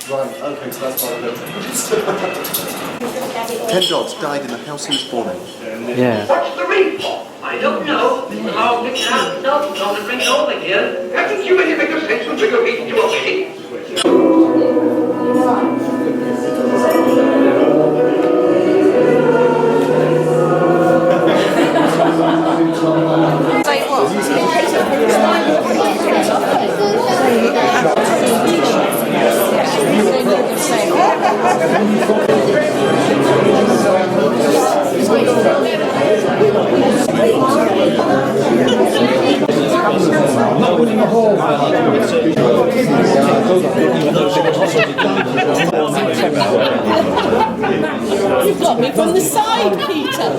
Right, okay, so that's what I know. 10 dogs died in the house he was born in. Yeah. What's the report? I don't know. I'll pick it out. No, don't bring it over here. Haven't you any bigger sense than to go into a bed? You've got me from the side, Peter.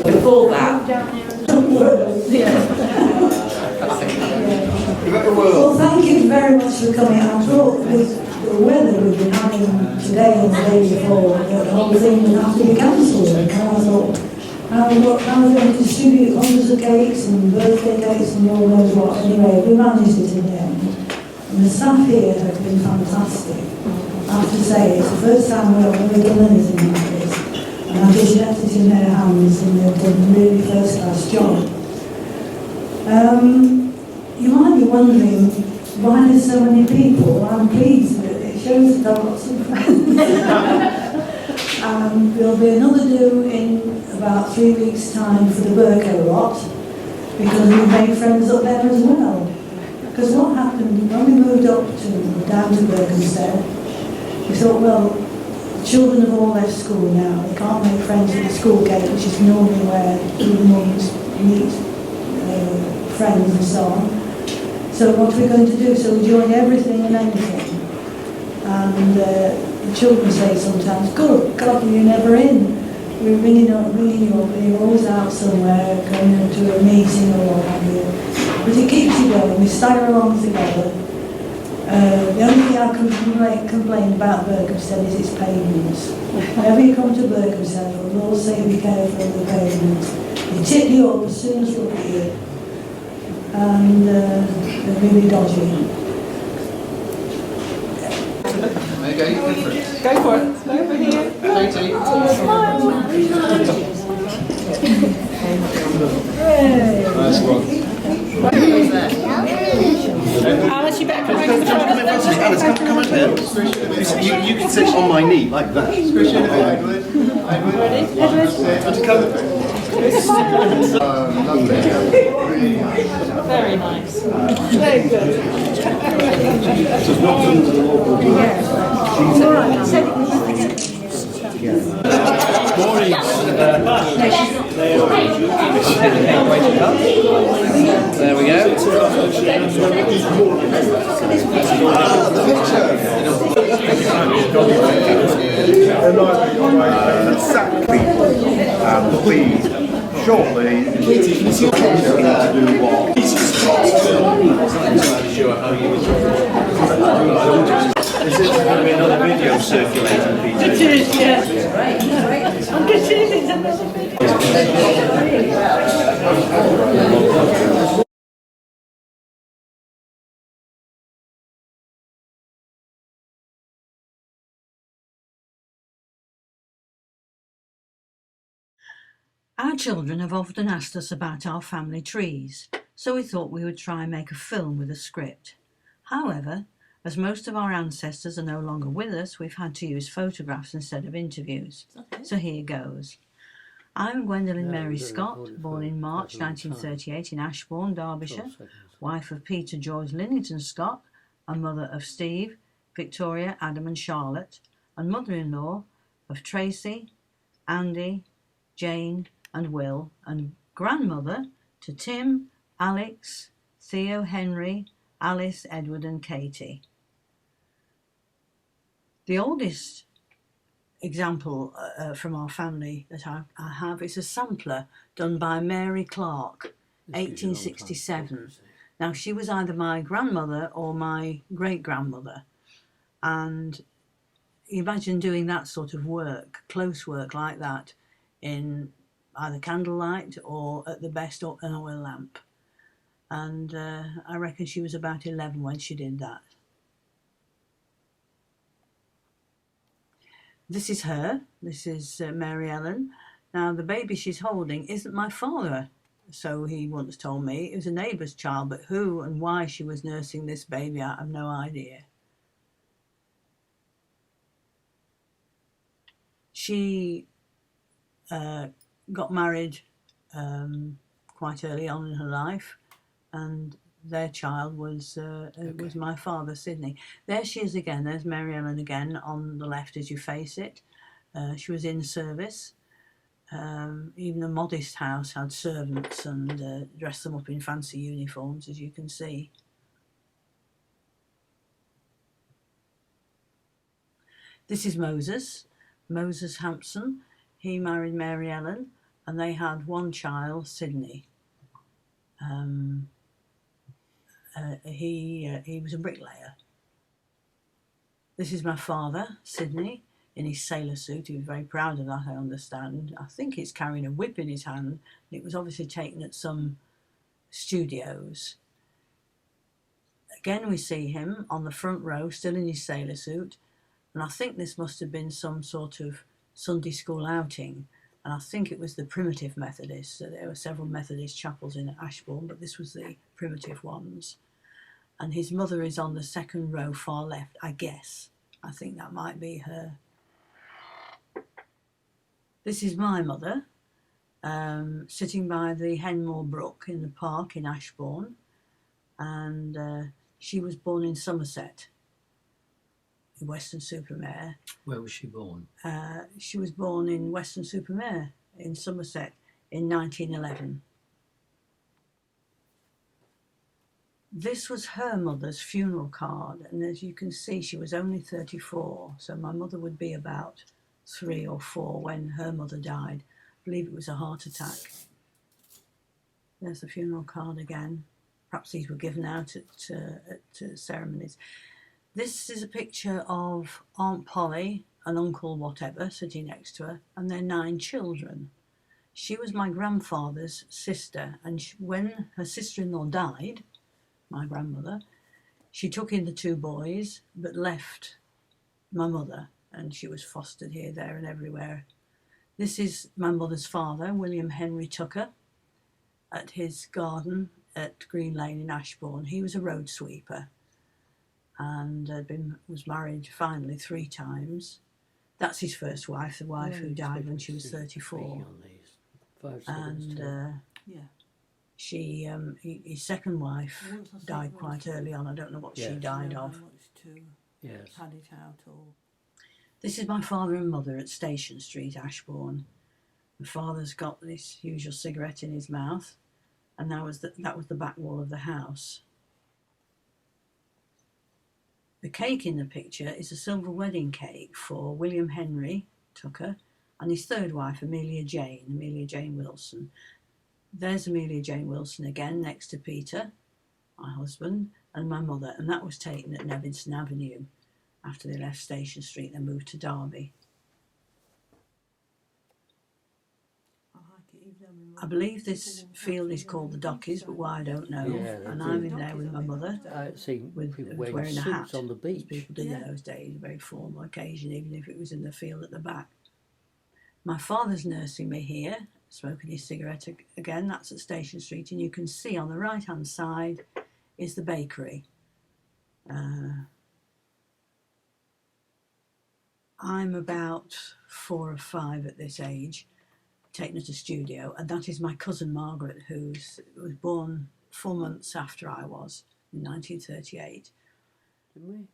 Before that. Well, thank you very much for coming. I thought with the weather we've been having today and the day before, the whole thing would have to be cancelled. And I thought, how are we going to distribute hundreds of cakes and birthday cakes and all knows what? Anyway, we managed it in the end. And the staff here have been fantastic. I have to say, it's the first time we've ever done anything like this. And I've just left it in their hands and they've done a really first-class job. You might be wondering why there's so many people. I'm pleased that it shows that I've got some friends. There'll be another do in about 3 weeks' time for the Berkhamsted lot because we've made friends up there as well. Because what happened when we moved down to Berkhamsted, we thought, well, children have all left school now. They can't make friends at the school gate, which is normally where the mums meet friends and so on. So what are we going to do? So we join everything and anything. And the children say sometimes, good God, you're never in. We're ringing you up, and you're always out somewhere, going to a meeting or what have you. But it keeps you going. We stagger along together. The only thing I can complain about Berkhamsted is its pavements. Whenever you come to Berkhamsted, we'll all say be careful of the pavements. They tip you up as soon as you look at you. And they're really dodgy. Okay, you Go for it. Over here. Nice one. Alice, you better come back to the front. Alice, come out here. You can sit on my knee like that. Ready? Very nice. Very good. Morning. There we go. Please, shortly, to do what? Is it going to be another video circulating, Peter? It is, yes. I'm just seeing it. Our children have often asked us about our family trees, so we thought we would try and make a film with a script. However, as most of our ancestors are no longer with us, we've had to use photographs instead of interviews. Okay. So here goes. I'm Gwendolyn No, Mary we've got to record Scott, it born for in March quite a long time. 1938 in Ashbourne, Derbyshire, 12 seconds. wife of Peter George Linnington Scott, and mother of Steve, Victoria, Adam and Charlotte, and mother-in-law of Tracy, Andy, Jane and Will, and grandmother to Tim, Alex, Theo, Henry, Alice, Edward and Katie. The oldest example from our family that I have is a sampler done by Mary Clark, This gives you a long time to 1867. talk, Now, she was either my grandmother or my great-grandmother, and imagine doing that sort of work, close work like that, in either candlelight or at the best an oil lamp. And I reckon she was about 11 when she did that. This is her. This is Mary Ellen. Now, the baby she's holding isn't my father, so he once told me. It was a neighbour's child, but who and why she was nursing this baby, I have no idea. She got married quite early on in her life, and their child was my father, Sidney. There she is again. There's Mary Ellen again on the left as you face it. She was in service. Even a modest house had servants and dressed them up in fancy uniforms, as you can see. This is Moses Hampson. He married Mary Ellen, and they had one child, Sidney. He was a bricklayer. This is my father, Sidney, in his sailor suit. He was very proud of that, I understand. I think he's carrying a whip in his hand. It was obviously taken at some studios. Again, we see him on the front row, still in his sailor suit. And I think this must have been some sort of Sunday school outing. And I think it was the Primitive Methodists. So there were several Methodist chapels in Ashbourne, but this was the primitive ones. And his mother is on the second row, far left, I guess. I think that might be her. This is my mother, sitting by the Henmore Brook in the park in Ashbourne. And she was born in Somerset, in Weston-super-Mare. Where was she born? She was born in Weston-super-Mare in Somerset in 1911. This was her mother's funeral card, and as you can see, she was only 34, so my mother would be about 3 or 4 when her mother died. I believe it was a heart attack. There's the funeral card again. Perhaps these were given out at ceremonies. This is a picture of Aunt Polly and Uncle whatever sitting next to her, and their 9 children. She was my grandfather's sister, and when her sister-in-law died, my grandmother, she took in the 2 boys, but left my mother, and she was fostered here, there and everywhere. This is my mother's father, William Henry Tucker, at his garden at Green Lane in Ashbourne. He was a road sweeper and was married finally 3 times. That's his first wife, the wife who died when she was 34. And his second wife died quite early on. I don't know what she died of. Yes. Had it out or. This is my father and mother at Station Street, Ashbourne. My father's got this usual cigarette in his mouth, and that was the back wall of the house. The cake in the picture is a silver wedding cake for William Henry Tucker and his third wife, Amelia Jane Wilson. There's Amelia Jane Wilson again, next to Peter, my husband, and my mother, and that was taken at Nevinston Avenue. After they left Station Street, they moved to Derby. I believe this field is called the Dockies, but why I don't know. Yeah, and I'm in there with my mother. I see with people wearing a hat on the beach. People did in those days, a very formal occasion, even if it was in the field at the back. My father's nursing me here, smoking his cigarette again. That's at Station Street, and you can see on the right-hand side is the bakery. I'm about 4 or 5 at this age, taken her to studio, and that is my cousin Margaret, who was born 4 months after I was, in 1938. Didn't we?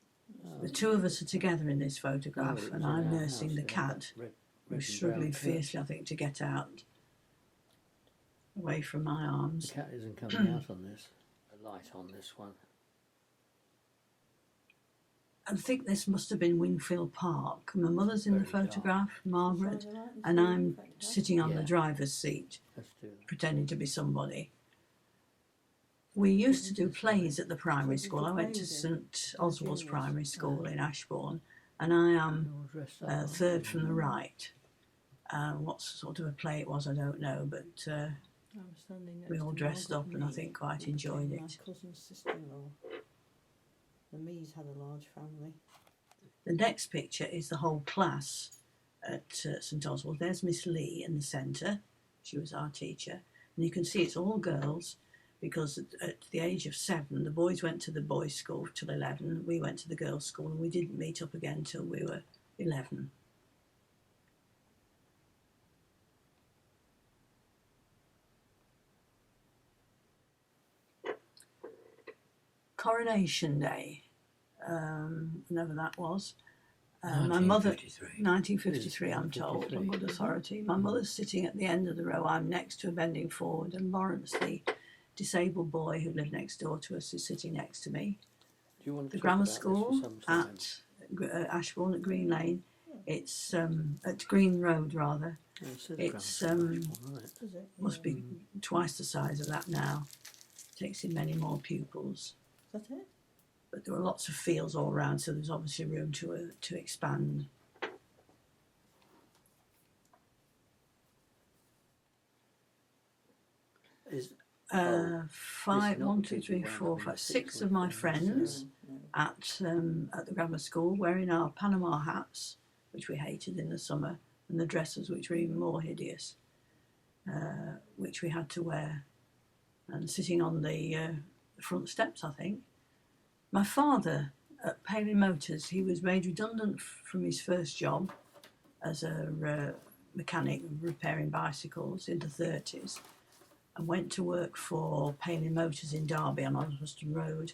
The two of us are together in this photograph, Oh, it and was I'm in our nursing house, the yeah, cat, red who's and struggling brown fiercely, I think, to get out, away from my The arms. cat isn't coming out on this. The light on this one. I think this must have been Wingfield Park. My mother's in the Very dark. photograph, Margaret, Shine the light and and see I'm the photograph. sitting on the Yeah. driver's seat, Let's do that. pretending to be somebody. We used to do plays at the primary school. I went to St Oswald's Primary School in Ashbourne, and I am We're all dressed up, aren't third we? from the right. What sort of a play it was, I don't know, but I was standing next we all to dressed Margaret up and I Mead, think quite who became enjoyed my it. cousin's sister-in-law. The Meads had a large family. The next picture is the whole class at St Oswald. There's Miss Lee in the centre. She was our teacher. And you can see it's all girls because at the age of 7, the boys went to the boys' school till 11. We went to the girls' school and we didn't meet up again till we were 11. Coronation Day, whenever that was. My mother, 1953, I'm told, on good authority. My mother's sitting at the end of the row. I'm next to her, bending forward, and Lawrence, the disabled boy who lived next door to us, is sitting next to me. Do you want to The talk grammar about this for school some time? at Ashbourne at Green Lane. It's at Green Road rather. Yeah, it says It's grammar school, right. Does it? must be twice the size of that now. Takes in many more pupils. Is that it? But there were lots of fields all around, so there's obviously room to expand. Is Five, not one, the two, big three, one, four, I mean, five, the 6 six of my with friends No. at the grammar school wearing our Panama hats, which we hated in the summer, and the dresses, which were even more hideous, which we had to wear, and sitting on the front steps, I think. My father at Paley Motors, he was made redundant from his first job as a mechanic repairing bicycles in the 30s, and went to work for Paley Motors in Derby on Osweston Road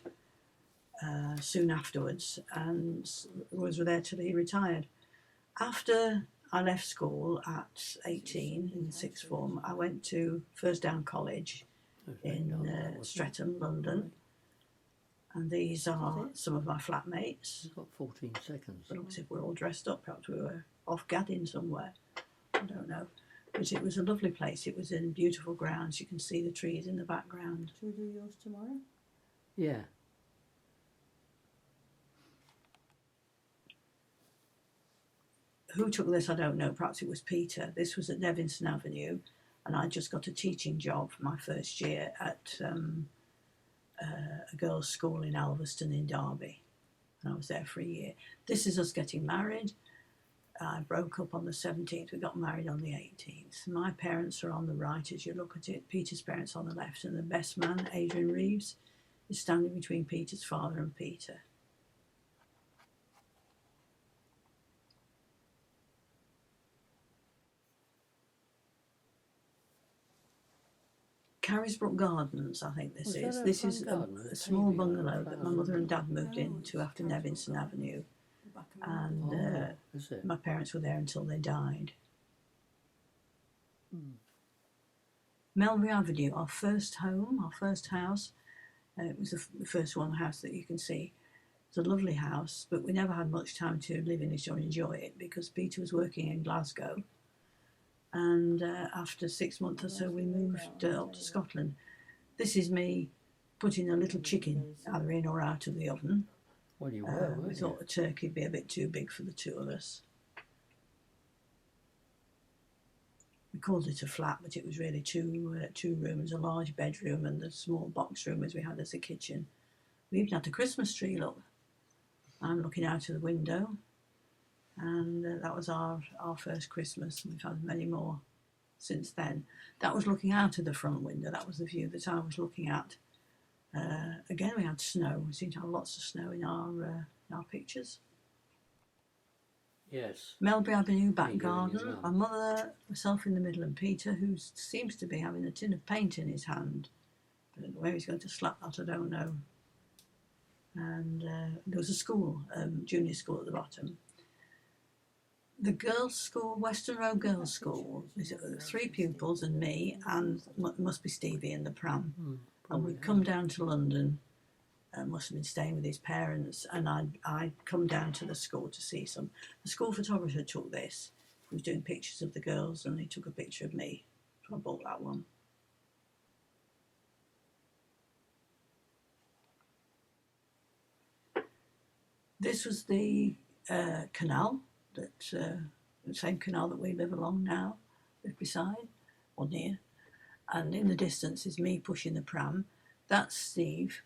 soon afterwards, and was there till he retired. After I left school at 18 in the sixth form, I went to First Down College in Streatham, London, and these are some of my flatmates. We've got 14 seconds. But obviously, if we're all dressed up, perhaps we were off gadding somewhere. I don't know. But it was a lovely place. It was in beautiful grounds. You can see the trees in the background. Shall we do yours tomorrow? Yeah. Who took this, I don't know. Perhaps it was Peter. This was at Nevinson Avenue, and I just got a teaching job for my first year at a girls' school in Alveston in Derby. And I was there for a year. This is us getting married. I broke up on the 17th. We got married on the 18th. My parents are on the right as you look at it. Peter's parents on the left. And the best man, Adrian Reeves, is standing between Peter's father and Peter. Carrisbrook Gardens, I think this Was is. that a This front is garden with a a small paving bungalow around that my mother and dad moved into after Nevinson Avenue. And Oh, is it? my parents were there until they died. Melbury Avenue, our first home, our first house. It was the first one house that you can see. It's a lovely house, but we never had much time to live in it or enjoy it because Peter was working in Glasgow. And after 6 months or so, we moved up to Scotland. This is me putting a little chicken either in or out of the oven. Well, you were, We weren't thought you? the turkey would be a bit too big for the two of us. We called it a flat, but it was really two rooms, a large bedroom and the small box room as we had as a kitchen. We even had the Christmas tree up. I'm looking out of the window, and that was our first Christmas, and we've had many more. since then. That was looking out of the front window. That was the view that I was looking at. Again, we had snow. We seemed to have lots of snow in our pictures. Yes. Melbury Avenue back Me doing as garden. well. My mother, myself in the middle, and Peter, who seems to be having a tin of paint in his hand. But where he's going to slap that, I don't know. And there was a school, junior school at the bottom. The girls' school, Western Road Girls' School, is 3 pupils and me, and must be Stevie in the pram. And we'd come down to London, must have been staying with his parents, and I'd come down to the school to see some. The school photographer took this. He was doing pictures of the girls, and he took a picture of me. So I bought that one. This was the canal, the same canal that we live along now, live beside, or near. And in the distance is me pushing the pram. That's Steve,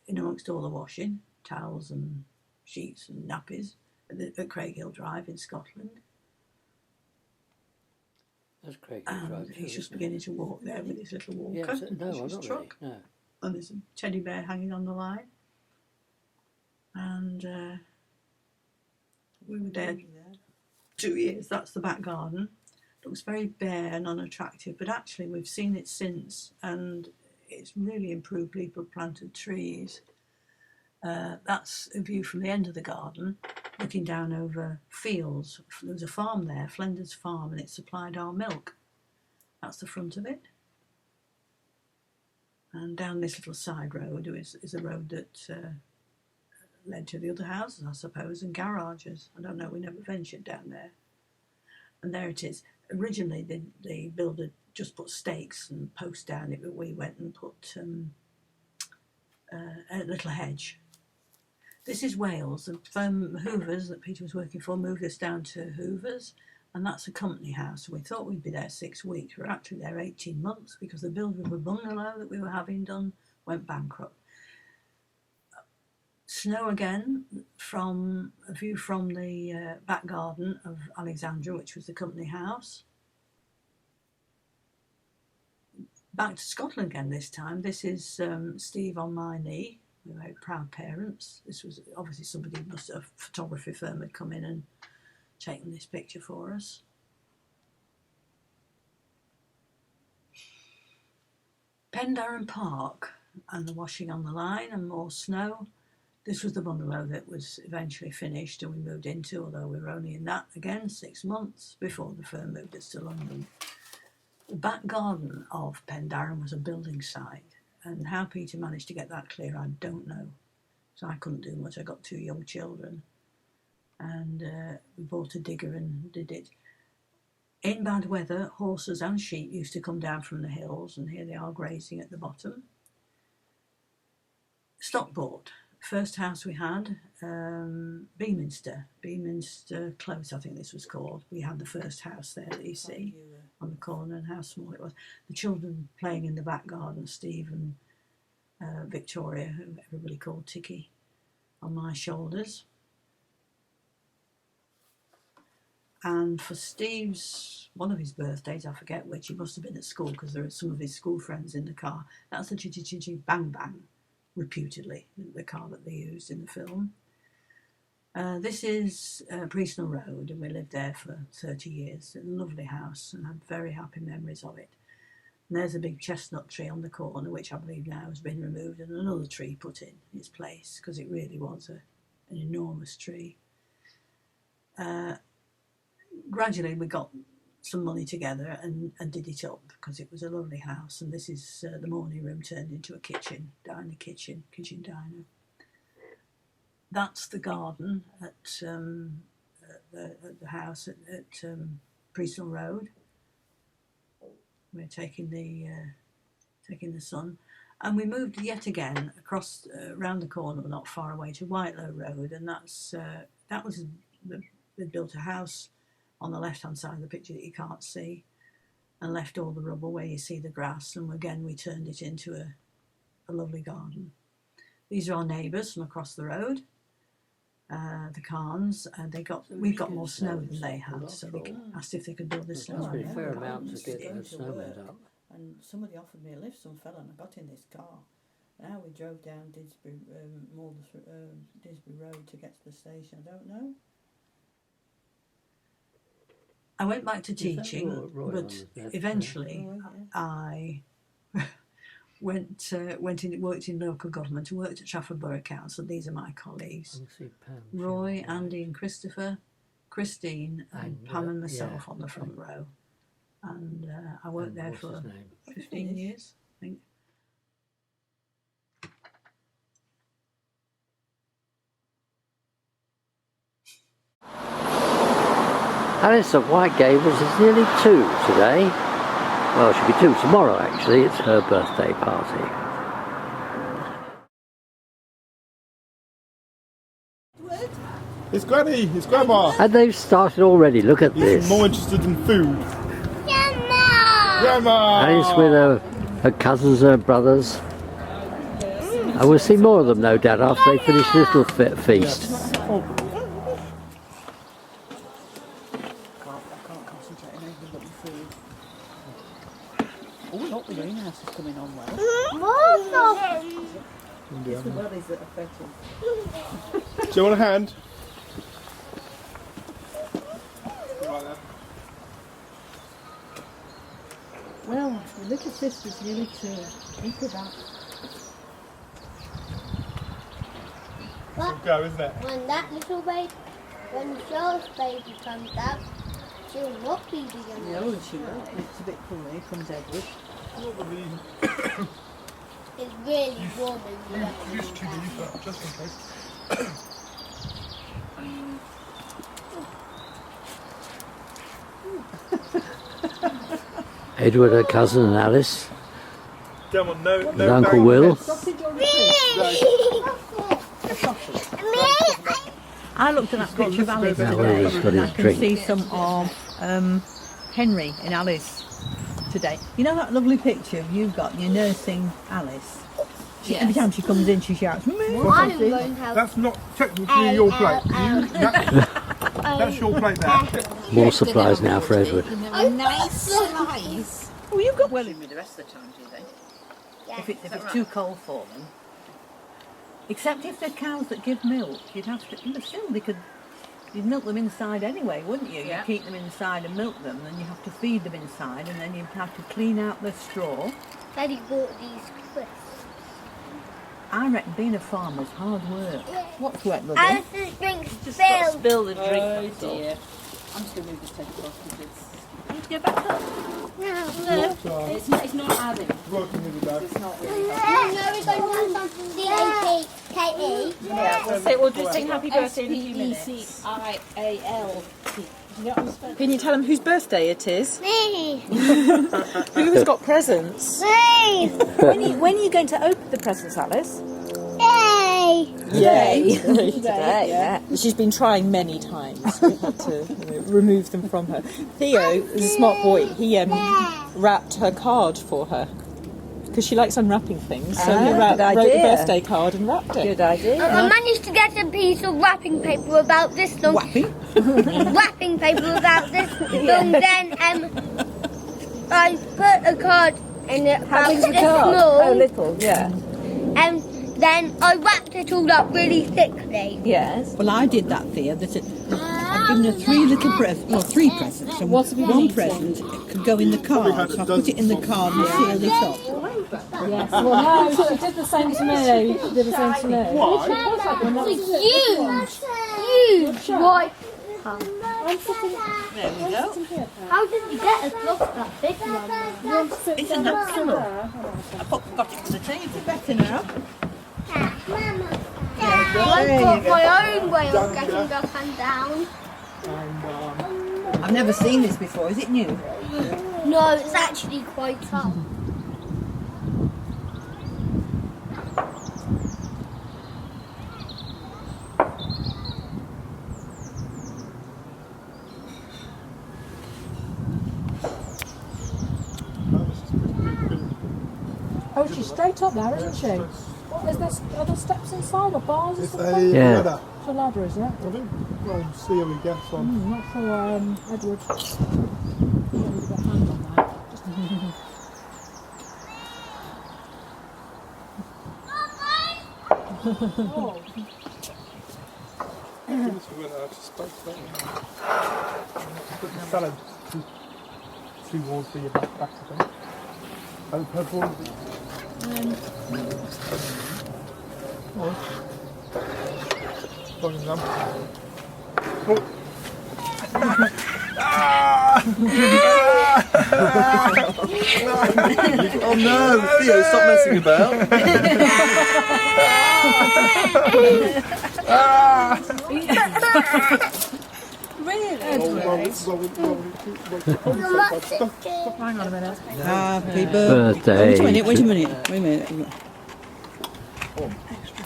in amongst all the washing, towels and sheets and nappies at Craighill Drive in Scotland. That's Craig. And he's just beginning to walk there with his little walker. Yes, no, That's I'm his not truck. really. No. And there's a teddy bear hanging on the line. And we were there 2 years. That's the back garden. Looks very bare and unattractive, but actually we've seen it since, and it's really improved. People have planted trees. That's a view from the end of the garden, looking down over fields. There was a farm there, Flinders Farm, and it supplied our milk. That's the front of it. And down this little side road is a road that led to the other houses, I suppose, and garages. I don't know, we never ventured down there. And there it is. Originally, the builder just put stakes and posts down it, but we went and put a little hedge. This is Wales. The firm Hoovers that Peter was working for moved us down to Hoovers, and that's a company house. We thought we'd be there 6 weeks. We were actually there 18 months because the builder of a bungalow that we were having done went bankrupt. Snow again, from a view from the back garden of Alexandra, which was the company house. Back to Scotland again this time. This is Steve on my knee. We were very proud parents. This was obviously somebody, a photography firm had come in and taken this picture for us. Pendarren Park and the washing on the line and more snow. This was the bungalow that was eventually finished and we moved into, although we were only in that again 6 months before the firm moved us to London. The back garden of Pendarren was a building site, and how Peter managed to get that clear, I don't know. So I couldn't do much. I got 2 young children, and we bought a digger and did it. In bad weather, horses and sheep used to come down from the hills, and here they are grazing at the bottom. Stockport. First house we had, Beaminster Close, I think this was called. We had the first house there that you see on the corner, and how small it was. The children playing in the back garden, Steve and Victoria, who everybody called Tiki, on my shoulders. And for Steve's, one of his birthdays, I forget which, he must have been at school because there are some of his school friends in the car. That's the Chitty Chitty Bang Bang, reputedly, the car that they used in the film. This is Priestnell Road, and we lived there for 30 years. A lovely house, and had very happy memories of it. And there's a big chestnut tree on the corner, which I believe now has been removed, and another tree put in its place, because it really was an enormous tree. Gradually we got some money together and did it up, because it was a lovely house. And this is the morning room turned into a kitchen diner. That's the garden at the house at Priestnell Road. We're taking the sun, and we moved yet again across round the corner, not far away, to Whitelow Road, and that was they built a house on the left hand side of the picture that you can't see, and left all the rubble where you see the grass, and again we turned it into a lovely garden. These are our neighbours from across the road. the Carns. We got more snow than they had, so they asked if they could build a Must be a snowman. fair amount to get the snowman up. And somebody offered me a lift, some fella, and I got in this car. Now we drove down Didsbury Road to get to the station. I don't know. I went back to Is that teaching, Roy but on that? eventually Oh, yeah. I worked in local government and worked at Trafford Borough Council. These are my colleagues: I see Pam. Roy, Andy, and Christopher, Christine, and Pam and myself yeah. on the front row. And I worked there What's for his name? 15 years, I think. Alice at White Gables is nearly 2 today. Well, she'll be 2 tomorrow actually. It's her birthday party. It's Granny, it's Grandma. And they've started already. Look at He's this. more interested in food. Grandma! Alice with her cousins and her brothers. And we'll see more of them, no doubt, after they finish this little feast. I can't concentrate on anything but the food. Oh, look, the greenhouse is coming on well. It's the wellies that affect it. Do you want a hand? Well, the little sister's nearly 2. Think of that. Go, isn't it? When that little baby, when Charles' baby comes out, she'll not be the young. No, and she will. It's a bit cool. Here comes Edward. It's really warm and you have to move out. Just in case. Edward, her cousin, and Alice. Come on, no, And Uncle Will. I looked at that picture of Alice Now today, Will's got and I his can drink. see some of Henry in Alice today. You know that lovely picture you've got? You're nursing Alice. Every time she comes in, she shouts, "Moo!" I'm going to have That's not technically your plate. That's your plate there. More supplies now for Edward. a nice slice. Oh, you've got well in with the rest of the time, do they? Yeah. If it's too cold for them. Except if they're cows that give milk, you'd have to. But still, you'd milk them inside anyway, wouldn't you? Yeah. You'd keep them inside and milk them, and you have to feed them inside, and then you'd have to clean out the straw. Daddy bought these crisps. I reckon being a farmer's hard work. What's wet, Mother? Alice's drink's spilled. Spill the drink. Oh that's all. dear. I'm just going to move this table across because You need to go back up. No. it's not adding. Working with your dad. It's not really. No, we're going to have something C-A-P-K-E. Yeah, we'll just sing happy birthday in a few minutes. S-P-E-C-I-A-L. Can you tell them whose birthday it is? Me. Who's got presents? Me. When are you going to open the presents, Alice? Yay. Yay! Today, yeah. She's been trying many times. We've had to remove them from her. Theo is a smart boy. He wrapped her card for her because she likes unwrapping things. So he wrote the birthday card and wrapped it. Good idea. I managed to get a piece of wrapping paper about this long. Wrapping paper about this long. Then I put a card in it about this small. Oh, little, yeah. And then I wrapped it all up really thickly. Yes. Well, I did that, Thea. I've given her 3 little presents, well, 3 presents, and one present could go in the card. So I put it in the card and sealed it up. Yes. Well, no, she did the same to me. She did the same to me. It's huge white cup. There we go. How did you get a clock that big, Mum? It's a nut pillow. I got it on the table. Better now. I've got my own way of getting up and down. I've never seen this before. Is it new? No, it's actually quite tough. Oh, she's straight up there, isn't she? Are there steps inside or bars or It's something? a Yeah. ladder. for ladder, is it? I think, well, see we get on. Not for Edward. You don't need to get hands on that. Just Put the salad towards the back, I think. And purple. Volume down. Oh. Oh no, Theo, stop messing about. hang on a minute. Happy Birthday. Wait a minute, wait a minute.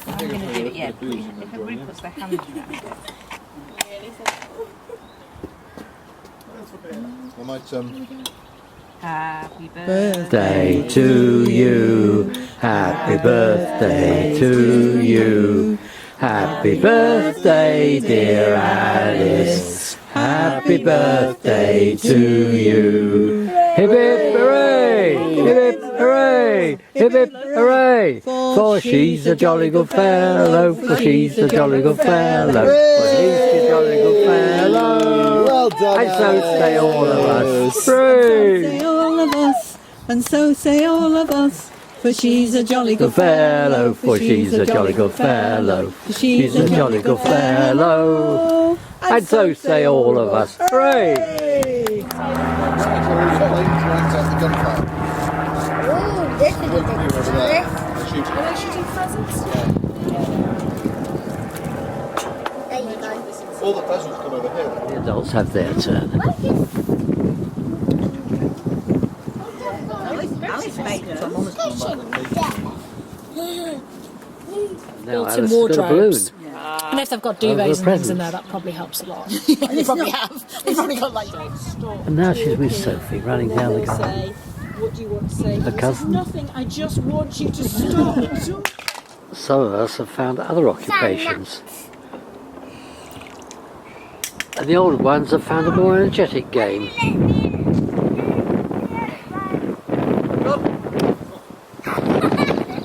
I'm going to do it, yeah. If everybody puts their hand down. I might, Happy Birthday to you. Happy birthday to you. Happy birthday, dear Alice. Happy birthday to you. Hip hip hooray! Hip hip hooray! Hip hip hooray! For she's a jolly good fellow. For she's a jolly good fellow. For he's a jolly good fellow. well done. And so say all of us. Say all of us, and so say all of us. For she's a jolly good fellow. For she's a jolly good fellow. She's a jolly good fellow. And so say all of us. Hooray! Ooh, this is a big this. There you go. All the presents come over here. The adults have their turn. Alice made some Now Built-in Alice has got a balloon. wardrobes. And if they've got Oh, duvets and things presents. in there, that probably helps a lot. They probably have. They've probably got like. And now she's with Sophie running down the garden. What do you want to say? A cousin? Nothing. I just want you to stop. Some of us have found other occupations. And the older ones have found a more energetic game.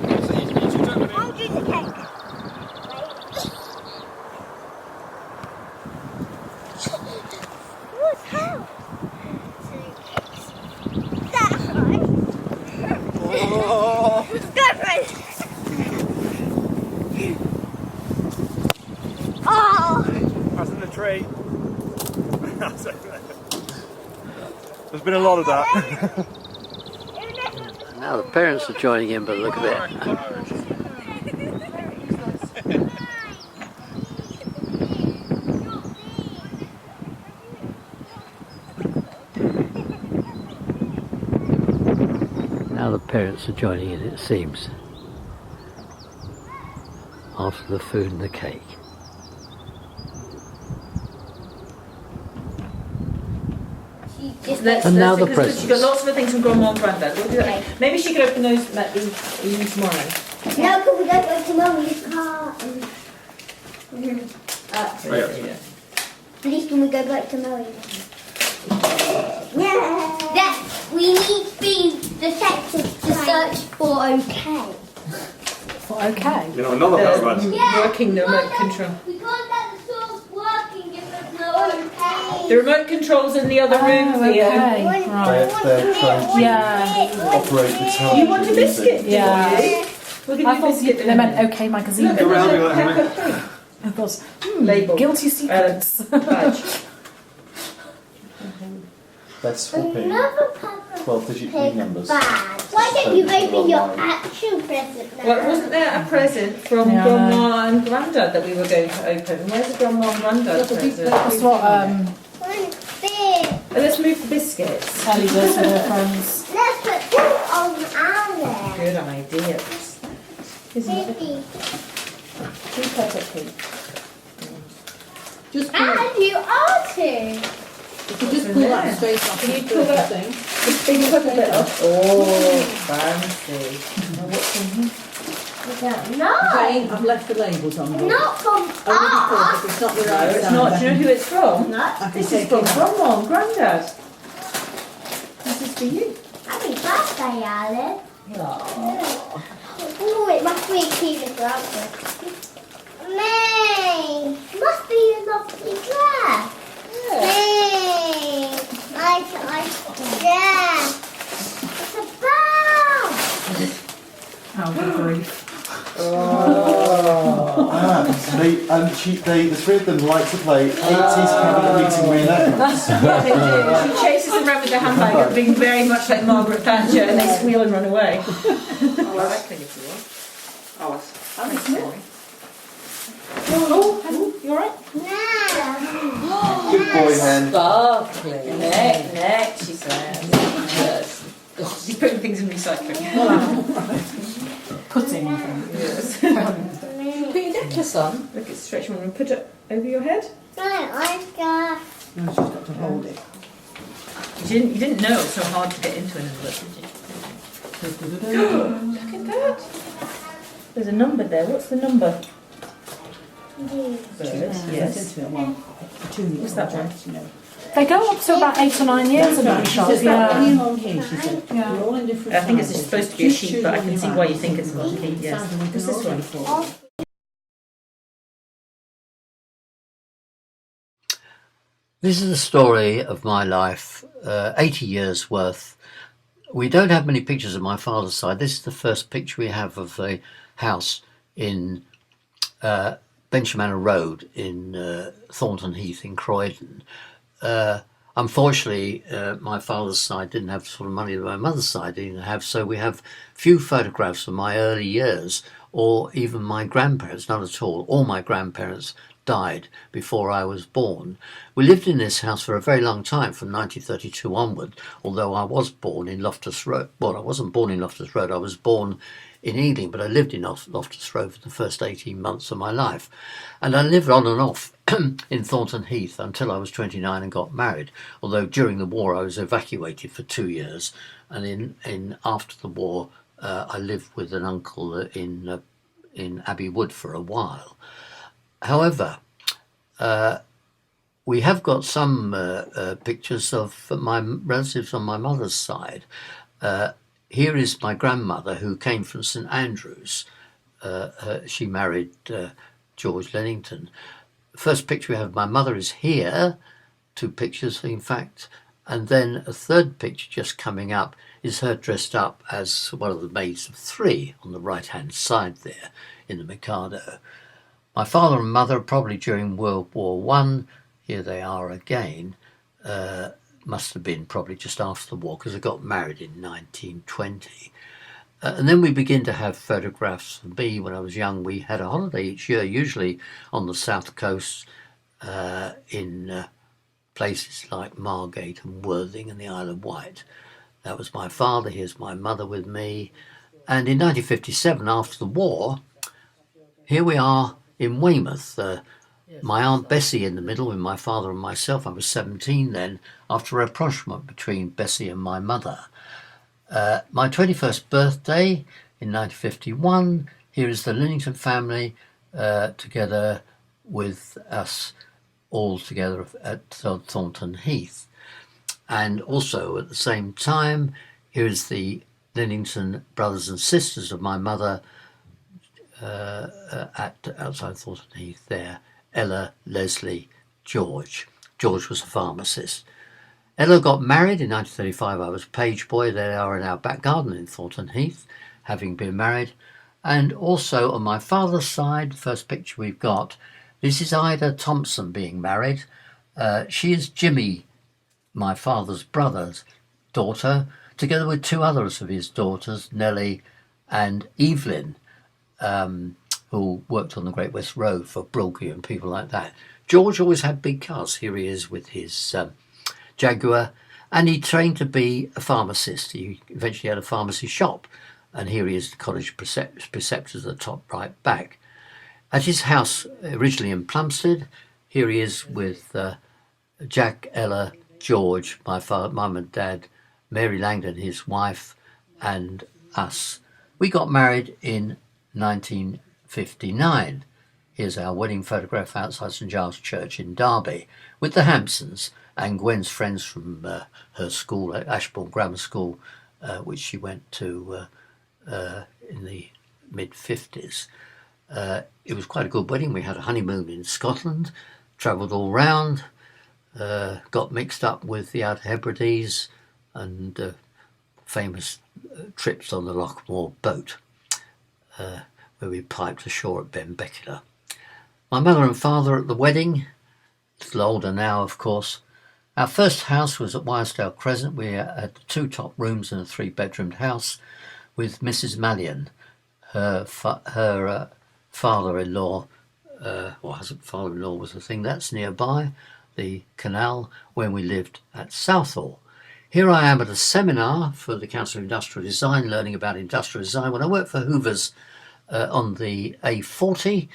I'll do the cake. What's how? That high. That right. Oh. That's in the tree. There's been a lot of that. Now the parents are joining in, but look at it. Now the parents are joining in, it seems. After the food and the cake. And now the presents. She's got lots of things from Grandma and Grandad. We'll do that. Maybe she could open those even tomorrow. No, because we don't go to Mummy's car. Please, can we go back to Mummy's? Yeah. That we need to be detectives to search for okay. For okay. You know, another pair of us. Working the remote control. We can't get the source working if there's no okay. The remote control's in the other room, Theo. Okay. Right. They're trying to Yeah. operate the tower. You want a biscuit? Yeah. We'll give I you a thought biscuit. they meant OK magazine. Look, Go round look, like that, Peppa Pig. Of course. Label. Guilty secrets. Badge. They're swapping Another Peppa 12-digit Pig numbers. badge. Why don't you open your actual present now? Well, wasn't there a present from Yeah. Grandma and Grandad that we were going to open? Where's the Grandma and Grandad present? That's what One big. Let's move the biscuits. Ellie does with her friends. Let's put two on our Good idea. Isn't it? baby. Two Peppa Pig. Just And you are too. just pull that space off. Can you pull that thing? Just pull a bit off. Oh, fancy. Now what's in here? don't know. Jane, I've left the labels on. Not from If it's not the No, right it's side, not. Do you know who it's from? No. I can This is take from it out. Grandma and Grandad. This is for you. Happy birthday, Alice. Oh. Oh, it must be a cute little outfit. May, must be a lovely dress. May, nice dress. It's a bag. How good grief. The three of them like to play 80s cabinet meeting reenactments. They do. She chases them around with their handbag, being very much like Margaret Thatcher, and they squeal and run away. Oh, I reckon if you want. Oh, I'm sorry. Oh, you alright? Yeah. Good boy, Hen. Sparkling. Neck, she says. Yes. She's putting things in recycling. Putting things. Yes. Put your necklace on. Look, it's stretchy one. Put it over your head. No, I've got. No, she's got to hold it. You didn't know it was so hard to get into an envelope, did you? Look at that. There's a number there. What's the number? Yes. What's that one? They go up to about 8 or 9 years in that shop. Only along here, she said. Yeah. They're all in different I think it's sizes. supposed to be a Just sheep, but I can choose see one why you you think it's like. a sheep. Yes. Size we can What's this order one? it for. This is the story of my life, 80 years worth. We don't have many pictures of my father's side. This is the first picture we have of a house in Benchmanor Road in Thornton Heath in Croydon. Unfortunately, my father's side didn't have the sort of money that my mother's side didn't have, so we have few photographs of my early years or even my grandparents, not at all. All my grandparents died before I was born. We lived in this house for a very long time, from 1932 onward, although I was born in Loftus Road. Well, I wasn't born in Loftus Road, I was born in Ealing, but I lived in Loftus Road for the first 18 months of my life. And I lived on and off in Thornton Heath until I was 29 and got married, although during the war I was evacuated for 2 years, and in after the war I lived with an uncle in Abbey Wood for a while. However, we have got some pictures of my relatives on my mother's side. Here is my grandmother, who came from St Andrews. She married George Lennington. First picture we have of my mother is here, 2 pictures in fact, and then a third picture just coming up is her dressed up as one of the maids of 3 on the right hand side there in the Mikado. My father and mother, probably during World War I, here they are again, must have been probably just after the war, because they got married in 1920. And then we begin to have photographs of me when I was young. We had a holiday each year, usually on the south coast, in places like Margate and Worthing and the Isle of Wight. That was my father. Here's my mother with me. And in 1957, after the war, here we are in Weymouth. My Aunt Bessie in the middle with my father and myself. I was 17 then, after a rapprochement between Bessie and my mother. My 21st birthday in 1951, here is the Lennington family together with us all together at Thornton Heath. And also at the same time, here is the Lennington brothers and sisters of my mother outside Thornton Heath there. Ella, Leslie, George. George was a pharmacist. Ella got married in 1935. I was page boy. They are in our back garden in Thornton Heath, having been married. And also on my father's side, first picture we've got, this is Ida Thompson being married. She is Jimmy, my father's brother's daughter, together with 2 others of his daughters, Nellie and Evelyn, who worked on the Great West Road for Broggie and people like that. George always had big cars. Here he is with his Jaguar, and he trained to be a pharmacist. He eventually had a pharmacy shop, and here he is, the college preceptor at the top right back. At his house, originally in Plumstead, here he is with Jack, Ella, George, my father, mum and dad, Mary Langdon, his wife, and us. We got married in 1959. Here's our wedding photograph outside St Giles Church in Derby with the Hampsons and Gwen's friends from her school at Ashbourne Grammar School, which she went to in the mid-50s. It was quite a good wedding. We had a honeymoon in Scotland, travelled all round, got mixed up with the Outer Hebrides and famous trips on the Lochmore boat, where we piped ashore at Benbecula. My mother and father at the wedding, a little older now of course. Our first house was at Wyresdale Crescent. We had 2 top rooms and a 3-bedroomed house with Mrs. Mallion. Her father-in-law, father-in-law was a thing that's nearby, the canal, when we lived at Southall. Here I am at a seminar for the Council of Industrial Design, learning about industrial design. When I worked for Hoover's on the A40,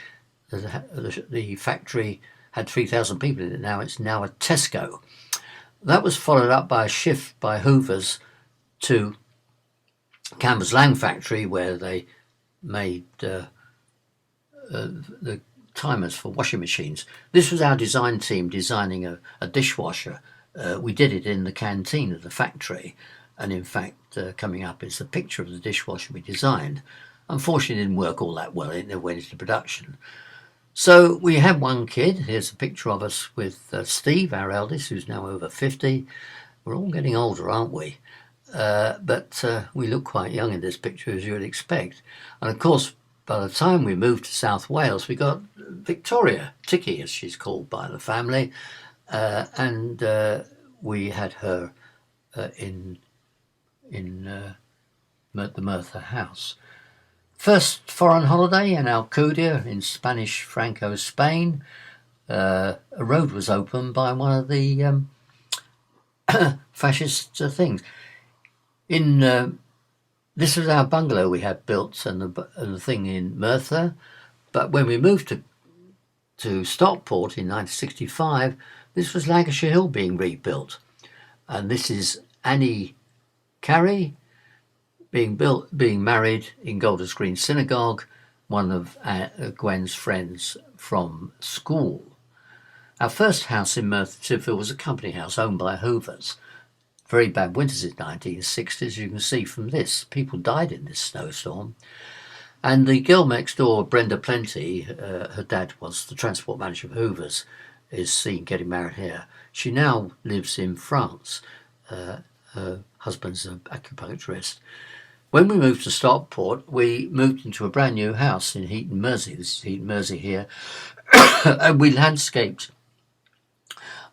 the factory had 3,000 people in it. It's now a Tesco. That was followed up by a shift by Hoover's to Campbell's Lang factory, where they made the timers for washing machines. This was our design team designing a dishwasher. We did it in the canteen of the factory, and in fact coming up is a picture of the dishwasher we designed. Unfortunately it didn't work all that well, it never went into production. So we had one kid. Here's a picture of us with Steve, our eldest, who's now over 50. We're all getting older, aren't we? But we look quite young in this picture, as you would expect. And of course, by the time we moved to South Wales, we got Victoria, Ticky as she's called by the family, and we had her in the Merthyr house. First foreign holiday in Alcudia in Spanish Franco Spain. A road was opened by one of the fascist things. This was our bungalow we had built and the thing in Merthyr, but when we moved to Stockport in 1965, this was Lancashire Hill being rebuilt, and this is Annie Carey being married in Golders Green Synagogue, one of Gwen's friends from school. Our first house in Merthyr Tydfil was a company house owned by Hoovers. Very bad winters in the 1960s, you can see from this. People died in this snowstorm. And the girl next door, Brenda Plenty, her dad was the transport manager of Hoovers, is seen getting married here. She now lives in France. Her husband's an acupuncturist. When we moved to Stockport, we moved into a brand new house in Heaton Mersey. This is Heaton Mersey here. And we landscaped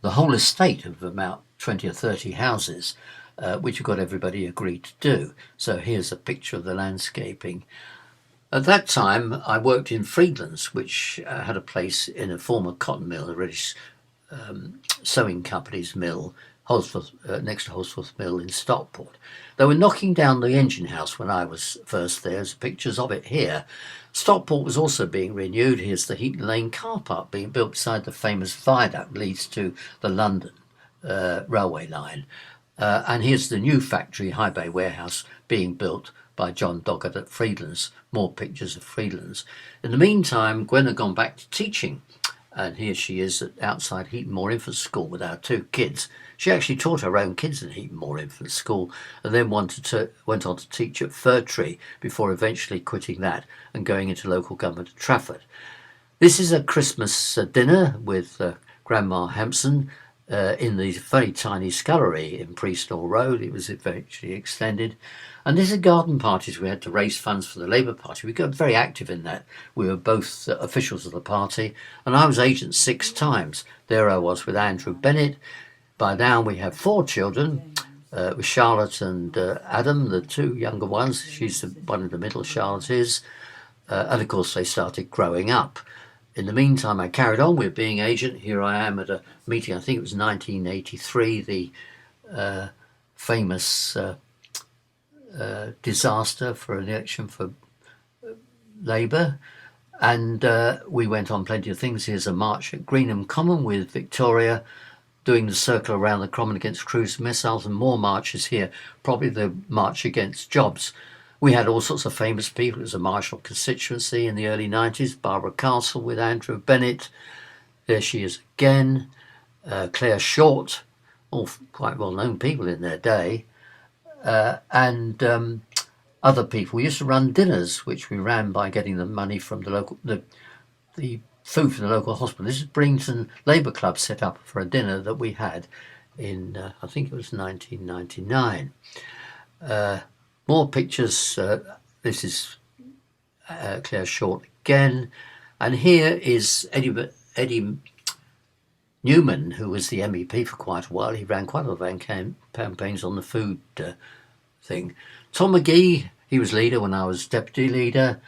the whole estate of about 20 or 30 houses, which we got everybody agreed to do. So here's a picture of the landscaping. At that time, I worked in Freedlands, which had a place in a former cotton mill, a British sewing company's mill, next to Holsworth Mill in Stockport. They were knocking down the engine house when I was first there. There's pictures of it here. Stockport was also being renewed. Here's the Heaton Lane car park being built beside the famous viaduct leads to the London railway line. And here's the new factory, High Bay Warehouse, being built by John Doggett at Freedlands. More pictures of Freedlands. In the meantime, Gwen had gone back to teaching, and here she is outside Heaton Moor Infant School with our 2 kids. She actually taught her own kids at Heaton Moor Infant School, and then went on to teach at Fir Tree before eventually quitting that and going into local government at Trafford. This is a Christmas dinner with Grandma Hampson in the very tiny scullery in Priestnall Road. It was eventually extended. And this is garden parties. We had to raise funds for the Labour Party. We got very active in that. We were both officials of the party, and I was agent 6 times. There I was with Andrew Bennett. By now we have 4 children, with Charlotte and Adam, the 2 younger ones. She's one in the middle, Charlotte is. And of course they started growing up. In the meantime, I carried on with being agent. Here I am at a meeting, I think it was 1983, the famous disaster for an election for Labour. And we went on plenty of things. Here's a march at Greenham Common with Victoria, doing the circle around the common against cruise missiles, and more marches here, probably the march against jobs. We had all sorts of famous people. It was a Marshall constituency in the early 90s. Barbara Castle with Andrew Bennett. There she is again. Claire Short, all quite well-known people in their day. And other people. We used to run dinners, which we ran by getting the money from the local, the food from the local hospital. This is Brington Labour Club set up for a dinner that we had in, I think it was 1999. More pictures. This is Claire Short again. And here is Eddie Newman, who was the MEP for quite a while. He ran quite a lot of campaigns on the food thing. Tom McGee, he was leader when I was deputy leader,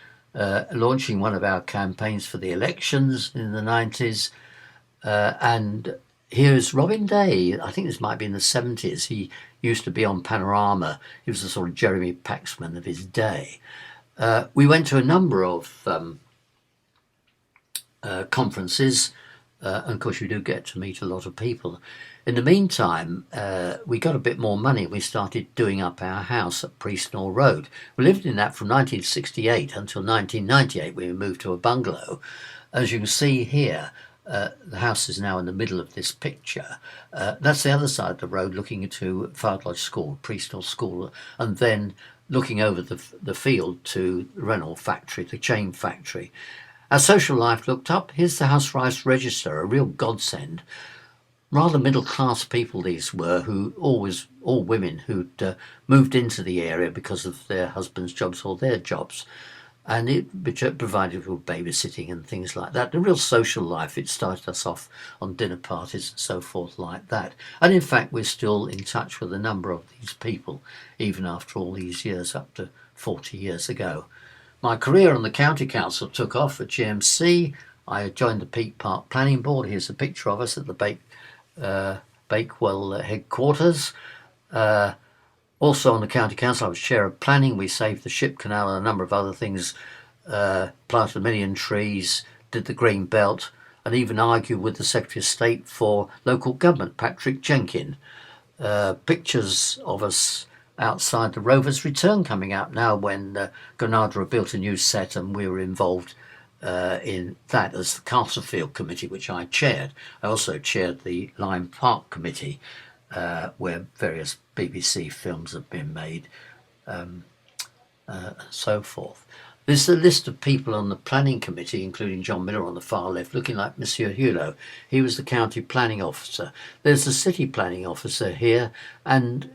launching one of our campaigns for the elections in the 90s. And here's Robin Day. I think this might be in the 70s. He used to be on Panorama. He was the sort of Jeremy Paxman of his day. We went to a number of conferences, and of course you do get to meet a lot of people. In the meantime, we got a bit more money. We started doing up our house at Priestnall Road. We lived in that from 1968 until 1998 when we moved to a bungalow. As you can see here, the house is now in the middle of this picture. That's the other side of the road looking into Fardlodge School, Priestnall School, and then looking over the field to the Renault factory, the chain factory. Our social life looked up. Here's the Housewives Register, a real godsend. Rather middle-class people these were, who all women who'd moved into the area because of their husbands' jobs or their jobs. And it provided with babysitting and things like that. The real social life. It started us off on dinner parties and so forth like that. And in fact, we're still in touch with a number of these people, even after all these years, up to 40 years ago. My career on the County Council took off at GMC. I joined the Peak Park Planning Board. Here's a picture of us at the Bakewell headquarters. Also on the County Council, I was chair of planning. We saved the Ship Canal and a number of other things, planted a million trees, did the Green Belt, and even argued with the Secretary of State for local government, Patrick Jenkin. Pictures of us outside the Rovers Return coming out now when Granada built a new set and we were involved in that as the Castlefield Committee, which I chaired. I also chaired the Lyme Park Committee, where various BBC films have been made, and so forth. This is a list of people on the planning committee, including John Miller on the far left, looking like Monsieur Hulot. He was the county planning officer. There's the city planning officer here, and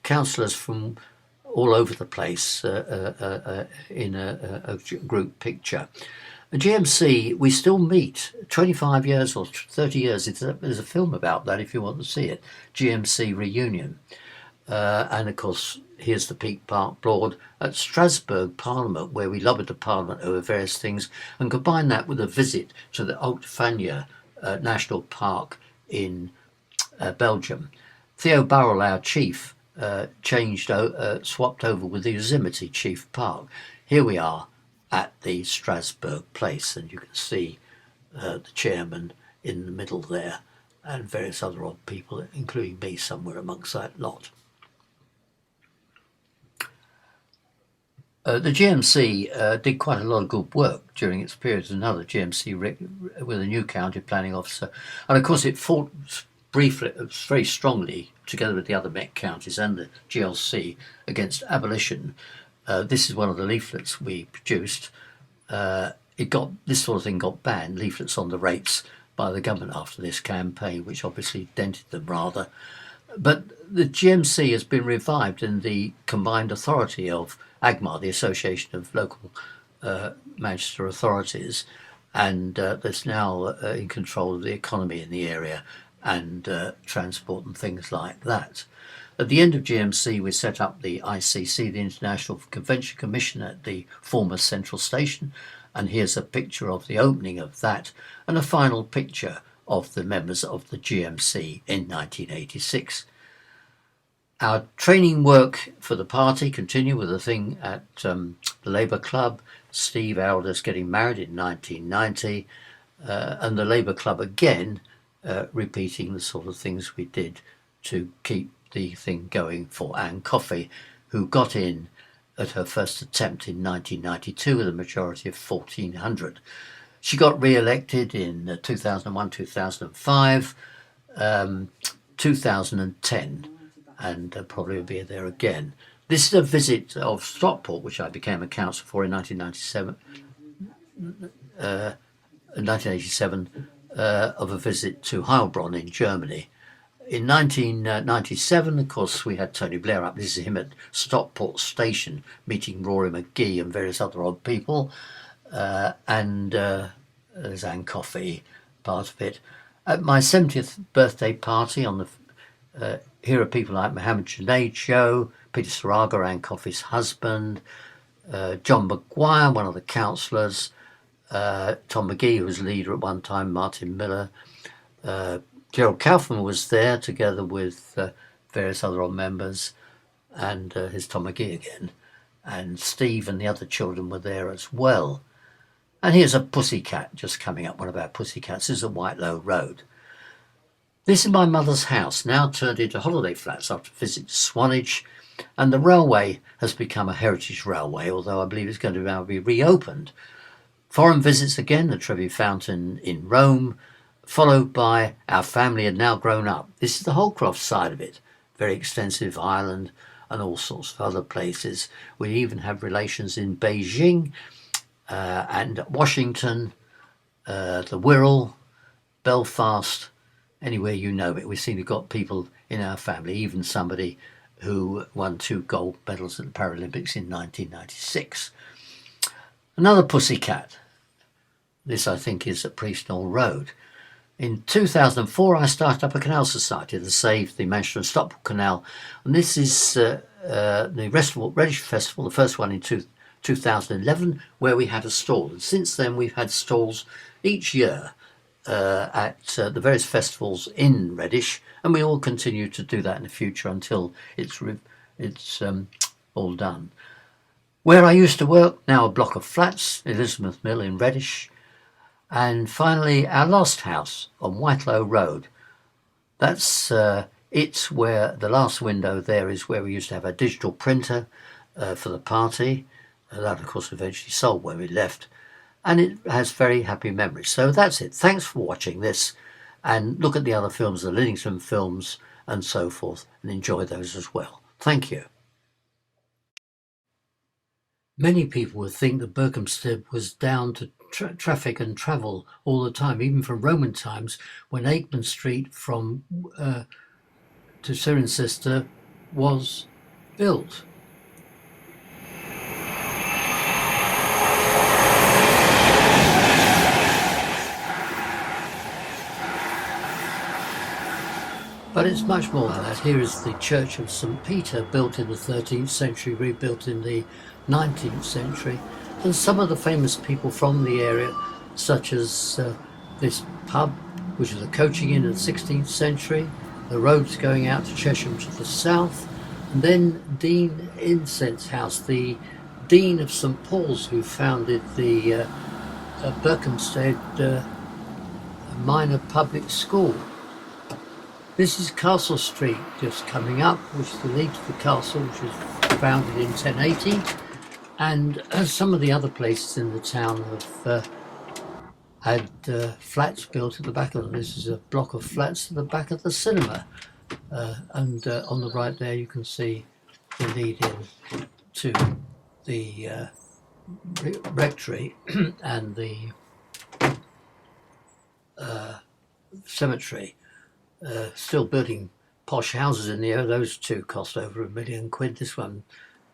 councillors from all over the place in a group picture. At GMC, we still meet 25 years or 30 years. There's a film about that if you want to see it. GMC reunion. And of course, here's the Peak Park Board at Strasbourg Parliament, where we lobbied the Parliament over various things, and combine that with a visit to the Haute Fagnes National Park in Belgium. Theo Burrell, our chief, swapped over with the Yosemite Chief Park. Here we are at the Strasbourg place, and you can see the chairman in the middle there, and various other odd people, including me, somewhere amongst that lot. The GMC did quite a lot of good work during its period as another GMC with a new county planning officer, and of course it fought briefly, very strongly, together with the other Met counties and the GLC, against abolition. This is one of the leaflets we produced. This sort of thing got banned, leaflets on the rates, by the government after this campaign, which obviously dented them rather. But the GMC has been revived in the combined authority of AGMAR, the Association of Local Manchester Authorities, and that's now in control of the economy in the area and transport and things like that. At the end of GMC, we set up the ICC, the International Convention Commission, at the former Central Station, and here's a picture of the opening of that, and a final picture of the members of the GMC in 1986. Our training work for the party continued with a thing at the Labour Club, Steve Elders getting married in 1990, and the Labour Club again repeating the sort of things we did to keep the thing going for Anne Coffey, who got in at her first attempt in 1992 with a majority of 1,400. She got re-elected in 2001, 2005, 2010, and probably will be there again. This is a visit of Stockport, which I became a councillor for in 1987, of a visit to Heilbronn in Germany. In 1997, of course, we had Tony Blair up. This is him at Stockport Station, meeting Rory McGee and various other odd people. And there's Anne Coffey, part of it. At my 70th birthday party, on the here are people like Mohammed Junaid, Peter Saraga, Anne Coffey's husband, John Maguire, one of the councillors, Tom McGee, who was leader at one time, Martin Miller, Gerald Kaufman was there together with various other old members, and his Tom McGee again, and Steve and the other children were there as well. And here's a pussycat just coming up, one of our pussycats. This is a Whitelow Road. This is my mother's house, now turned into holiday flats after a visit to Swanage, and the railway has become a heritage railway, although I believe it's going to now be reopened. Foreign visits again, the Trevi Fountain in Rome, followed by our family had now grown up. This is the Holcroft side of it, very extensive Ireland and all sorts of other places. We even have relations in Beijing and Washington, the Wirral, Belfast, anywhere you know it. We seem to have got people in our family, even somebody who won 2 gold medals at the Paralympics in 1996. Another pussycat. This, I think, is at Priestnall Road. In 2004, I started up a canal society to save the Manchester and Stockport Canal. And this is the Reddish Festival, the first one in 2011, where we had a stall. And since then, we've had stalls each year at the various festivals in Reddish. And we will continue to do that in the future until it's all done. Where I used to work, now a block of flats, Elizabeth Mill in Reddish. And finally, our last house on Whitelow Road. That's it's where the last window there is where we used to have a digital printer for the party. That, of course, eventually sold when we left. And it has very happy memories. So that's it. Thanks for watching this. And look at the other films, the Livingston films and so forth, and enjoy those as well. Thank you. Many people would think that Berkhamsted was down to traffic and travel all the time, even from Roman times, when Aikman Street from to Cirencester was built. But it's much more than that. Here is the Church of St. Peter, built in the 13th century, rebuilt in the 19th century. And some of the famous people from the area, such as this pub, which was a coaching inn in the 16th century, the roads going out to Chesham to the south, and then Dean Incense House, the Dean of St. Paul's, who founded the Berkhamsted Minor Public School. This is Castle Street just coming up, which is the lead to the castle, which was founded in 1080. And some of the other places in the town have had flats built at the back of them. This is a block of flats at the back of the cinema. And on the right there you can see the lead in to the rectory and the cemetery. Still building posh houses in the air. Those two cost over £1 million. This one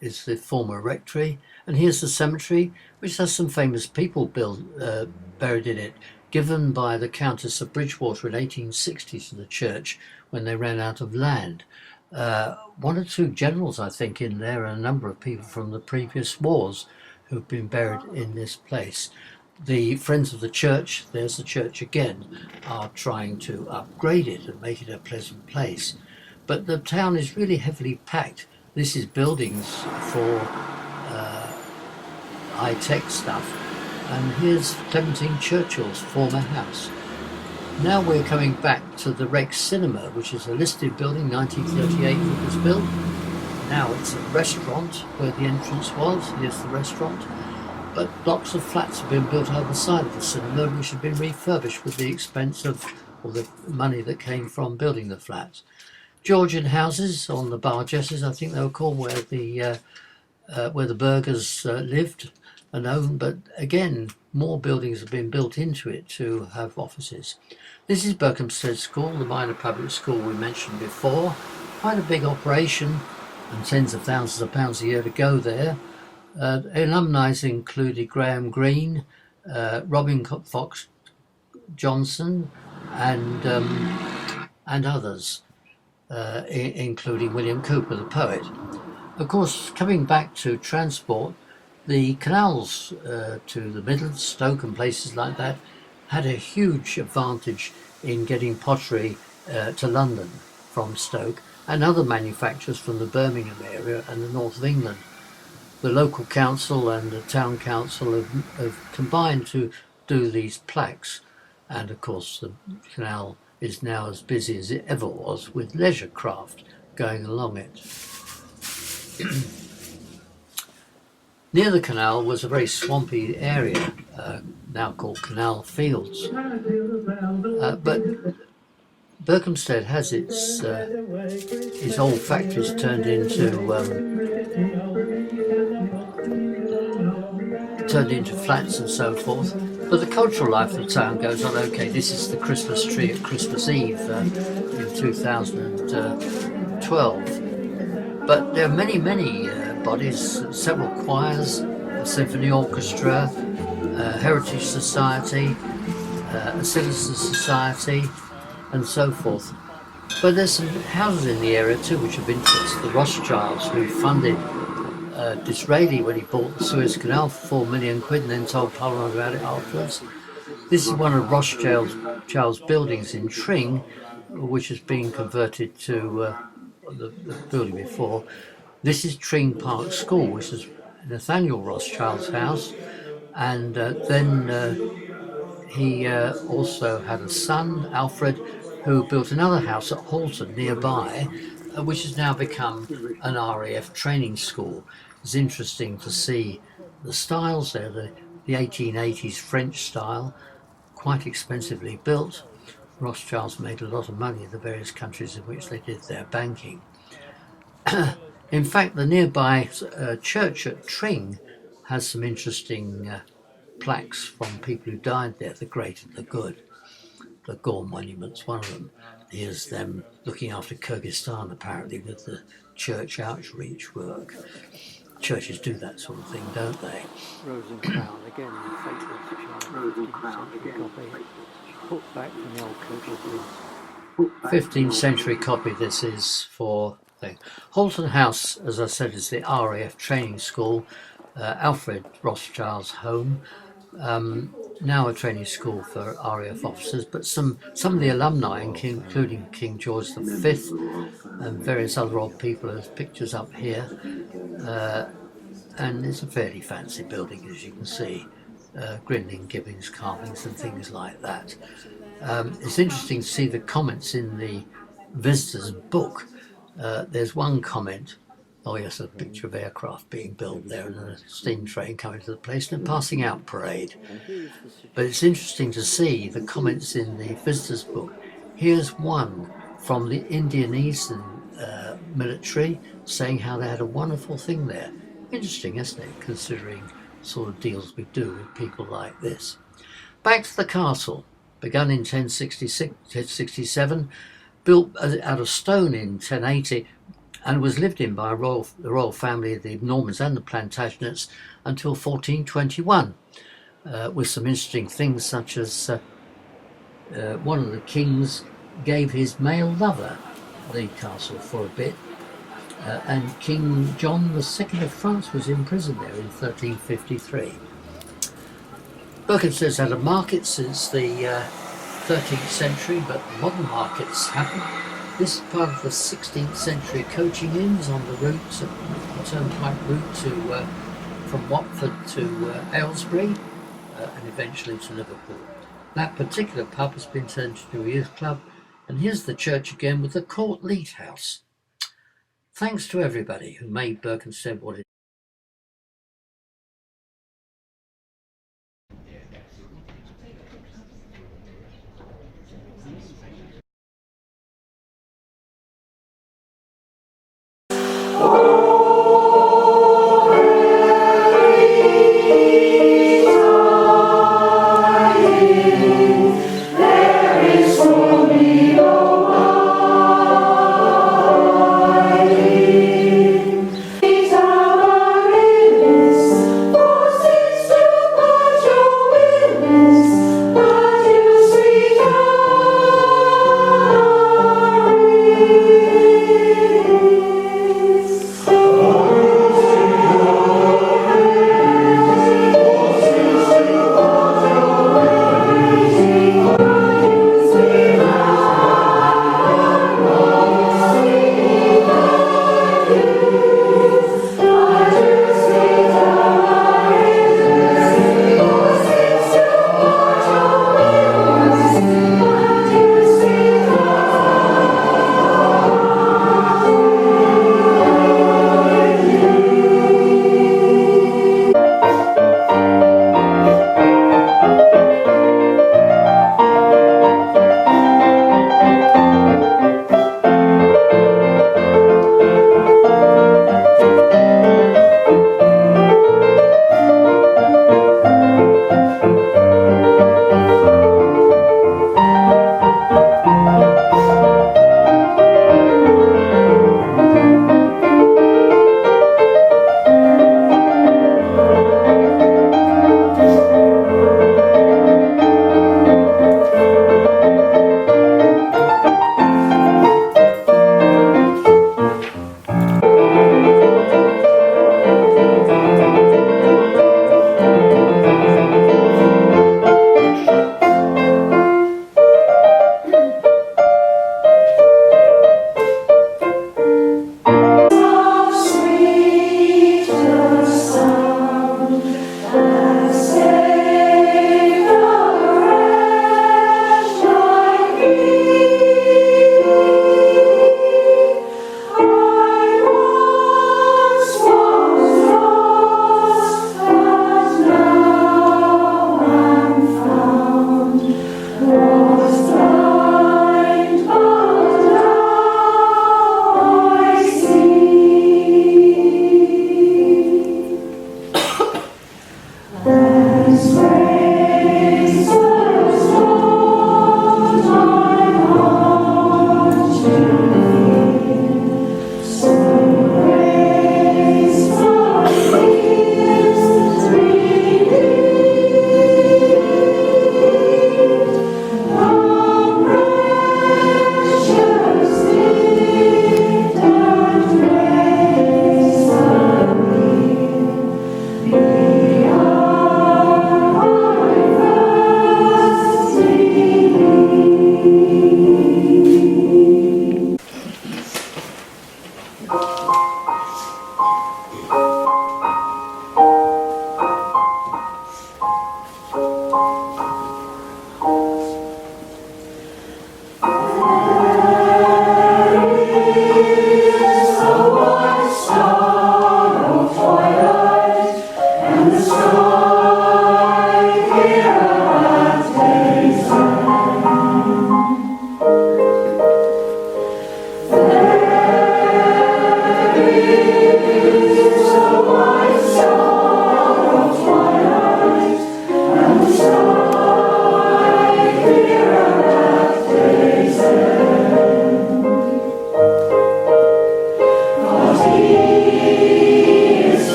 is the former rectory, and here's the cemetery, which has some famous people buried in it, given by the Countess of Bridgewater in 1860 to the church when they ran out of land. 1 or 2 generals, I think, in there, and a number of people from the previous wars who've been buried in this place. The Friends of the Church, there's the church again, are trying to upgrade it and make it a pleasant place. But the town is really heavily packed. This is buildings for high-tech stuff. And here's Clementine Churchill's former house. Now we're coming back to the Rex Cinema, which is a listed building, 1938 it was built. Now it's a restaurant where the entrance was. Here's the restaurant. But blocks of flats have been built over the side of the cinema, which have been refurbished with the expense of, or the money that came from building the flats. Georgian houses on the Bargesses, I think they were called, where the Burgers lived and owned. But again, more buildings have been built into it to have offices. This is Berkhamsted School, the minor public school we mentioned before. Quite a big operation, and tens of thousands of pounds a year to go there. Alumni included Graham Greene, Robin Fox Johnson, and others, including William Cooper, the poet. Of course, coming back to transport, the canals to the Midlands, Stoke and places like that had a huge advantage in getting pottery to London from Stoke, and other manufacturers from the Birmingham area and the north of England. The local council and the town council have combined to do these plaques, and of course the canal is now as busy as it ever was with leisure craft going along it. Near the canal was a very swampy area, now called Canal Fields, but Berkhamsted has its old factories turned into flats and so forth. But the cultural life of the town goes on. Okay, this is the Christmas tree at Christmas Eve in 2012. But there are many bodies, several choirs, a symphony orchestra, a heritage society, a citizen society, and so forth. But there's some houses in the area too which have interest. The Rothschilds, who funded Disraeli when he bought the Suez Canal for 4 million quid and then told Parliament about it afterwards. This is one of Rothschild's buildings in Tring, which has been converted to the building before. This is Tring Park School, which is Nathaniel Rothschild's house, and then he also had a son, Alfred, who built another house at Halton nearby, which has now become an RAF training school. It's interesting to see the styles there, the 1880s French style, quite expensively built. Rothschilds made a lot of money in the various countries in which they did their banking. In fact, the nearby church at Tring has some interesting plaques from people who died there, the great and the good. The Gore Monument's one of them. Here's them looking after Kyrgyzstan, apparently, with the church outreach work. Churches do that sort of thing, don't they? Rose and Crown, again, Rose and Crown, put back from the old coach. 15th century copy this is for thing. Halton House, as I said, is the RAF training school, Alfred Rothschild's home. Now a training school for RAF officers, but some of the alumni, including King George V and various other old people, there's pictures up here, and it's a fairly fancy building, as you can see, Grinling Gibbons carvings and things like that. It's interesting to see the comments in the visitors book. There's one comment. Oh yes, a picture of aircraft being built there and a steam train coming to the place and a passing out parade. But it's interesting to see the comments in the visitors book. Here's one from the Indonesian military saying how they had a wonderful thing there. Interesting, isn't it, considering the sort of deals we do with people like this. Back to the castle, begun in 1067, built out of stone in 1080, and was lived in by the royal family, the Normans and the Plantagenets, until 1421, with some interesting things such as one of the kings gave his male lover the castle for a bit, and King John II of France was imprisoned there in 1353. Berkhamsted's had a market since the 13th century, but modern markets haven't. This is part of the 16th century coaching inns on the route, the turnpike route from Watford to Aylesbury and eventually to Liverpool. That particular pub has been turned into a youth club, and here's the church again with the Court Leet House. Thanks to everybody who made Berkhamsted what it Oh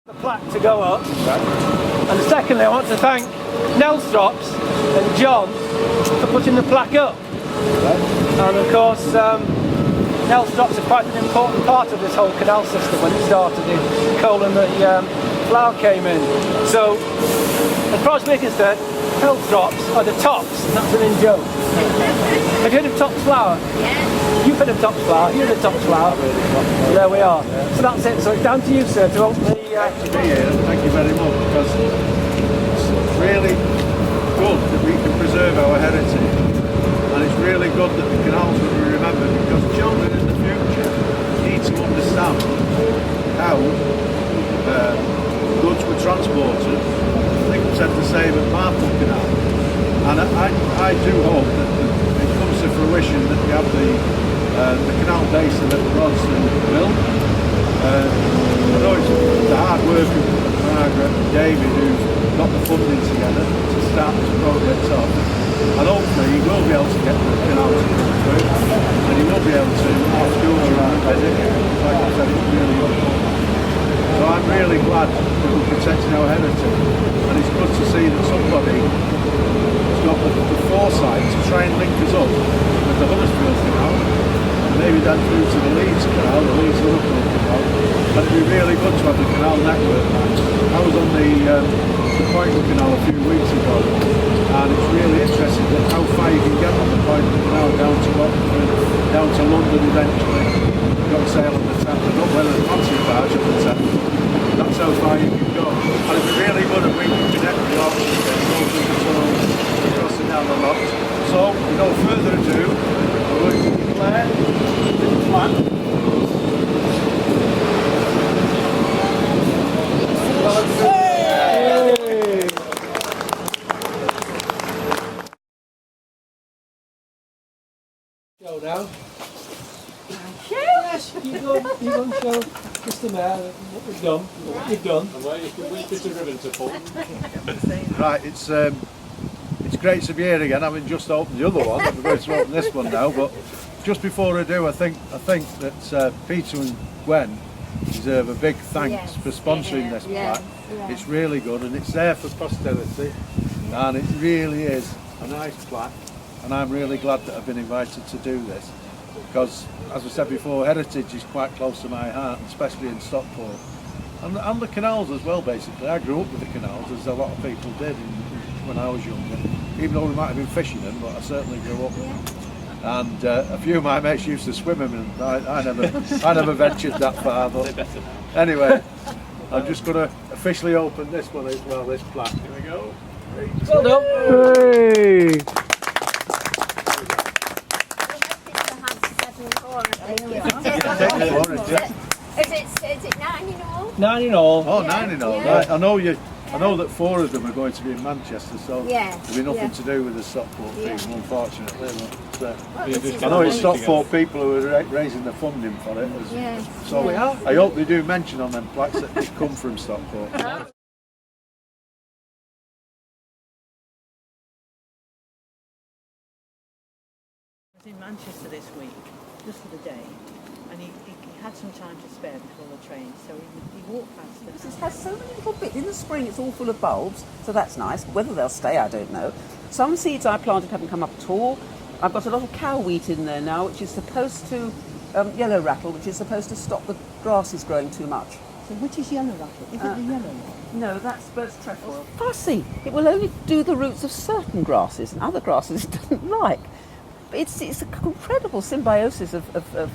The plaque to go up. And secondly, I want to thank Nelstrops and John for putting the plaque up. And of course, Nelstrops are quite an important part of this whole canal system when it started in Colon that Flower came in. So, as far as we're concerned, Nelstrops are the tops, and that's an in-joke. Have you heard of Tops Flower? Yeah. You've heard of Tops Flower, you're the Tops Flower. There we are. So that's it, so it's down to you, sir, to open the... To be here, thank you very much, because it's really good that we can preserve our heritage, and it's really good that the canals will be remembered, because children in the future need to understand how goods were transported. I think we said the same at Marple Canal, and I do hope that it comes to fruition that we have the canal basin at Brodston built. I know it's the hard work of Margaret and David who've got the funding together to start this project off, and hopefully he will be able to get the canal to come through, and he will be able to have schools around visit. Like I said, it's really important. So I'm really glad that we're protecting our heritage, and it's good to see that somebody has got the foresight to try and link us up with the Huddersfield Canal, and maybe then through to the Leeds Canal, the Leeds Liverpool Canal. But it'd be really good to have the canal network. I was on the Pointon Canal a few weeks ago, and it's really interesting that how far you can get on the Pointon Canal down to Oxford, down to London eventually. You've got to sail on the Thames, and not whether the fancy barge on the Thames. That's how far you can go. And it'd be really good if we could connect the Oxford and go through the tunnels, crossing down the locks. So, without further ado, we're going to declare the flag. Show now. Yes, you go and show Mr. Mayor what we've done, what you've done. And where you can which bit of ribbon to pull. Right, it's great to be here again. Having just opened the other one, we're going to open this one now. But just before I do, I think that Peter and Gwen deserve a big thanks for sponsoring this plaque. It's really good, and it's there for posterity, and it really is a nice plaque, and I'm really glad that I've been invited to do this, because as I said before, heritage is quite close to my heart, especially in Stockport, and the canals as well. Basically, I grew up with the canals, as a lot of people did when I was younger, even though we might have been fishing them, but I certainly grew up with them. And a few of my mates used to swim them, and I never ventured that far. But anyway, I'm just going to officially open this one as well, this plaque. Here we go. Well done. Hey. Is it 9 in all? 9 in all. Oh, 9 in all. Right. I know that 4 of them are going to be in Manchester, so there'll be nothing to do with the Stockport people, unfortunately. But, I know it's Stockport people who are raising the funding for it. So I hope they do mention on them plaques that they come from Stockport. I was in Manchester this week, just for the day, and he had some time to spare before the train, so he walked past it. It has so many little bits. In the spring it's all full of bulbs, so that's nice. Whether they'll stay, I don't know. Some seeds I planted haven't come up at all. I've got a lot of cow wheat in there now, which is supposed to, yellow rattle, which is supposed to stop the grasses growing too much. So which is yellow rattle? Is it the yellow one? No, that's Bird's trefoil. Fussy! It will only do the roots of certain grasses, and other grasses it doesn't like. But it's an incredible symbiosis of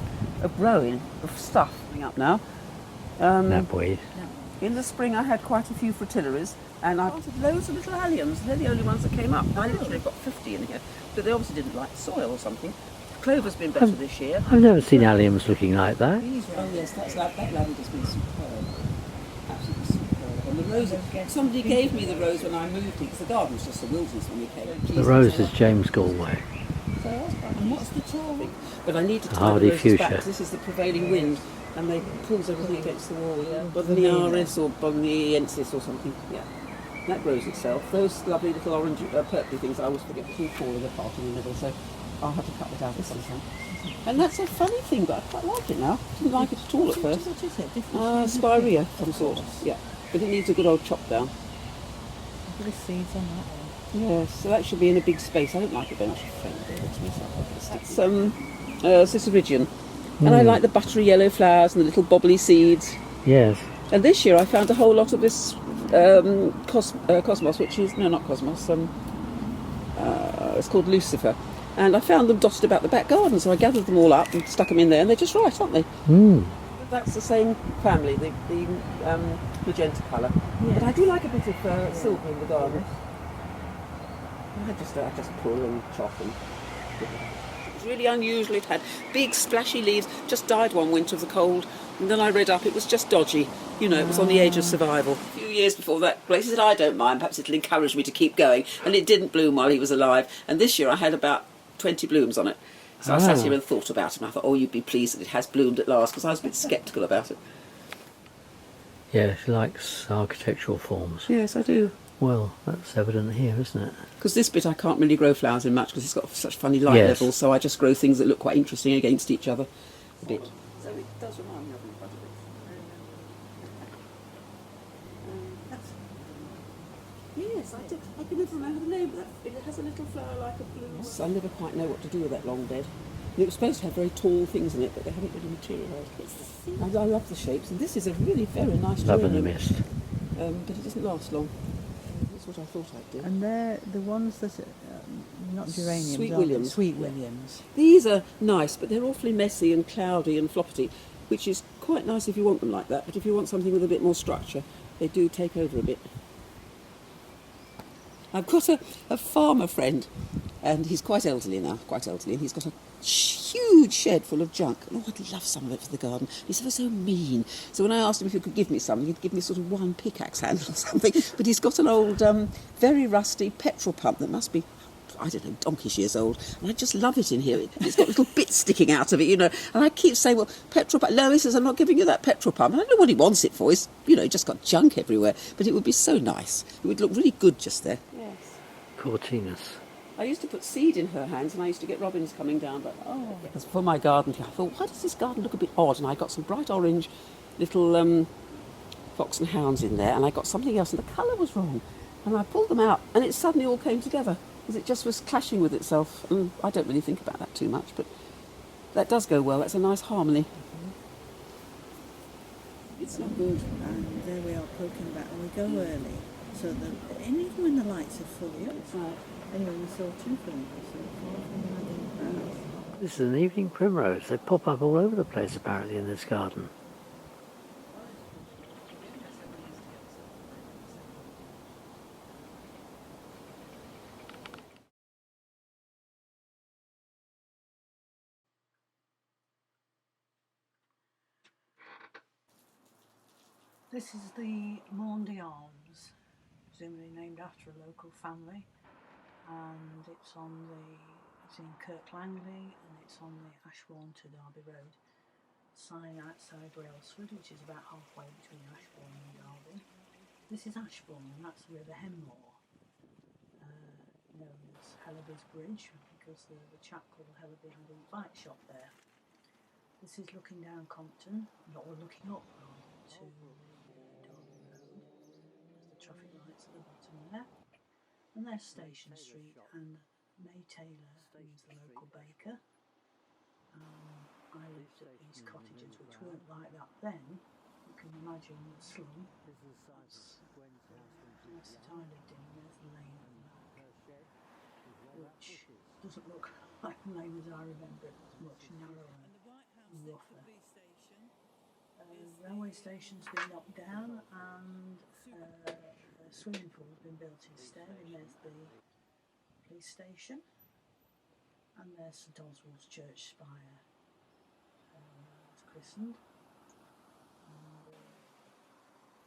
growing, of stuff coming up now. In the spring I had quite a few fritillaries, and I planted loads of little alliums. They're the only ones that came up. I literally got 50 in here, but they obviously didn't like the soil or something. Clover's been better this year. I've never seen alliums looking like that. Oh yes, that lavender's been superb. Absolutely superb. And the rose, somebody gave me the rose when I moved here, because the garden was just a wilderness when we came. The rose is James Galway. And what's the tall? But I need to tie Hardy the roses fuchsia. back, 'cause this is the prevailing wind, and they pulls everything against the wall. Bogniaris or Bogniensis or something. Yeah, that grows itself. Those lovely little orange, purpley things, I always forget to fall in apart in the middle, so I'll have to cut it out at some time. And that's a funny thing, but I quite like it now. Didn't like it at all at first. What is it? Spirea, some sort. Yeah. but it needs a good old chop down. Look at the seeds on that one. Yes, so that should be in a big space. I don't like it very much. It's Cicerovidian. And I like the buttery yellow flowers and the little bobbly seeds. Yes. And this year I found a whole lot of this cosmos, which is, no, not cosmos, it's called Lucifer. And I found them dotted about the back garden, so I gathered them all up and stuck them in there, and they're just right, aren't they? That's the same family, the magenta colour. Yeah. But I do like a bit of silver in the garden. I just pull and chop and... It's really unusual. It had big splashy leaves, just died one winter of the cold, and then I read up it was just dodgy. You know, it was on the edge of survival. A few years before that, Grace said, I don't mind, perhaps it'll encourage me to keep going. And it didn't bloom while he was alive. And this year I had about 20 blooms on it. So I sat here and thought about it, and I thought, oh, you'd be pleased that it has bloomed at last, because I was a bit sceptical about it. Yeah, she likes architectural forms. Yes, I do. Well, that's evident here, isn't it? Because this bit I can't really grow flowers in much, because it's got such funny light levels, so I just grow things that look quite interesting against each other a bit. So it does remind me of them quite a bit. Yes, I can never remember the name, but it has a little flower like a blue. I never quite know what to do with that long bed. And it was supposed to have very tall things in it, but they haven't really materialised. And I love the shapes, and this is a really very nice Love in the mist. But it doesn't last long. That's what I thought I'd do. And they're the ones that are not geraniums, Sweet Williams. Sweet Williams. These are nice, but they're awfully messy and cloudy and floppity, which is quite nice if you want them like that, but if you want something with a bit more structure, they do take over a bit. I've got a farmer friend, and he's quite elderly now, and he's got a huge shed full of junk. Oh, I'd love some of it for the garden. He's ever so mean. So when I asked him if he could give me something, he'd give me sort of one pickaxe handle or something. But he's got an old, very rusty petrol pump that must be, I don't know, donkeys years old. And I just love it in here. It's got little bits sticking out of it, you know. And I keep saying, well, petrol pump. No, he says, I'm not giving you that petrol pump. And I don't know what he wants it for. He's, you know, just got junk everywhere. But it would be so nice. It would look really good just there. Yes. Cortinus. I used to put seed in her hands, and I used to get robins coming down, but because for my garden, I thought, why does this garden look a bit odd? And I got some bright orange little fox and hounds in there, and I got something else, and the colour was wrong. And I pulled them out, and it suddenly all came together, because it just was clashing with itself. And I don't really think about that too much, but that does go well. That's a nice harmony. It's not good. And there we are poking about, and we go early, so that, and even when the lights are fully up. Right. Anyway, we saw two flamingos, so 4 from the This is an evening primrose. They pop up all over the place apparently in this garden. This is the Maundy Arms, presumably named after a local family, and it's in Kirk Langley, and it's on the Ashbourne to Derby Road sign outside Brailsford, which is about halfway between Ashbourne and Derby. This is Ashbourne, and that's the River Henmore, known as Hellaby's Bridge, because the chap called Hellaby had a bike shop there. This is looking down Compton, or looking up rather, to Derby Road. There's the traffic lights at the bottom there. And there's Station Street, and May Taylor, who's the local baker. I lived at these cottages, which weren't like that then. You can imagine the slum. That's the house that I lived in. There's the lane at the back, which doesn't look like the lane as I remember it. It's much narrower and rougher. Railway station's been knocked down, and a swimming pool has been built instead, and there's the police station, and there's St Oswald's Church spire, it's christened. And,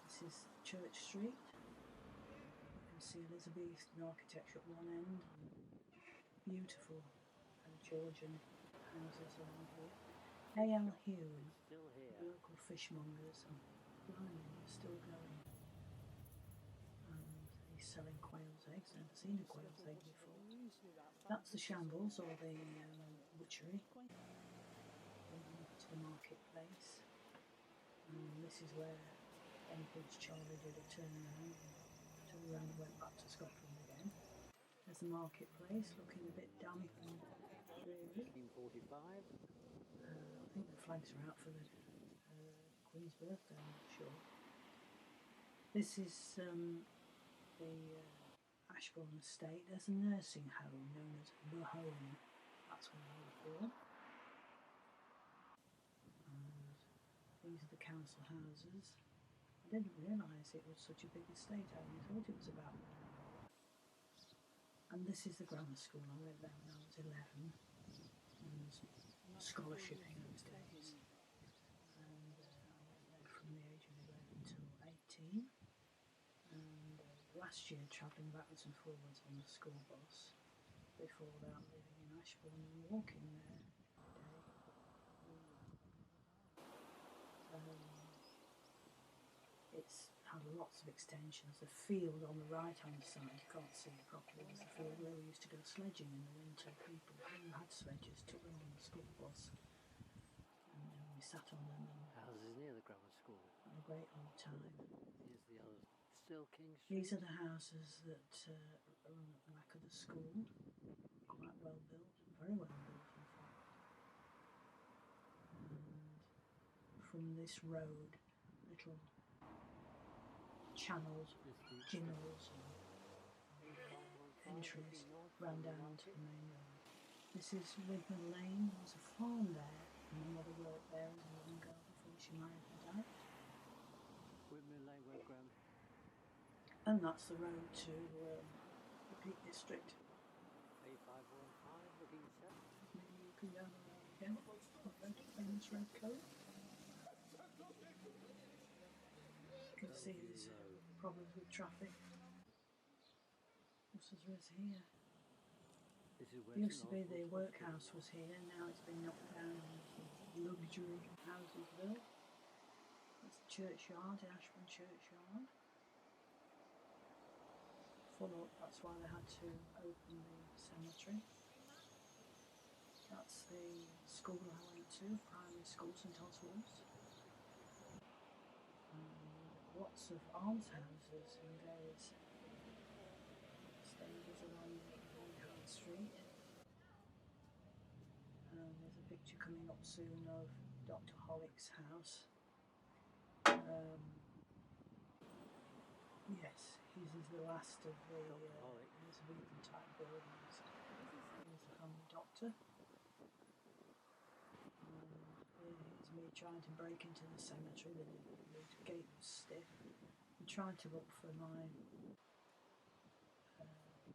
this is Church Street. You can see Elizabethan architecture at one end, and beautiful Georgian houses around here. A.L. Hugh, local fishmongers, and blimey, they're still going. And he's selling quail's eggs. Never seen a quail's egg before. That's the shambles, or the butchery. To the marketplace. And this is where Then Prince Charlie did a turnaround, turned around and went back to Scotland again. There's the marketplace, looking a bit damp and dreary. 1945. I think the flags are out for the Queen's birthday, I'm not sure. This is the Ashbourne estate. There's a nursing home known as The Home. That's where I was born. And these are the council houses. I didn't realise it was such a big estate. I only thought it was about one. And this is the grammar school. I went there when I was 11. And was scholarship in those days. And I went there from the age of 11 till 18. And last year travelling backwards and forwards on the school bus. Before that, living in Ashbourne and walking there every day. It's had lots of extensions. The field on the right hand side, you can't see it properly, was the field where we used to go sledging in the winter. People who had sledges took them on the school bus and we sat on them and Houses near the grammar school. had a great old time. Here's the other. Still King Street. These are the houses that are on the back of the school. Quite well built, very well built in fact. And from this road, little channels, ginnels and entries ran down to the main road. This is Wigman Lane. There was a farm there, and my mother worked there as a young girl before she married and died. Windmill Lane, where Graham. And that's the road to the Peak District. A515 looking south. Maybe you can go down the road again. Red, famous red coat. You can see there's problems with traffic. This was here. This is It used to be the workhouse was here, now it's been knocked down and luxury houses built. That's the churchyard, the Ashbourne churchyard. Full up, that's why they had to open the cemetery. That's the school I went to, primary school, St Oswald's. Lots of almshouses and various stages along the High Street. There's a picture coming up soon of Dr Hollick's house. Yes, his is the last of the Elizabethan type buildings. Here's the family doctor. Here's me trying to break into the cemetery. The gate was stiff. I tried to look for my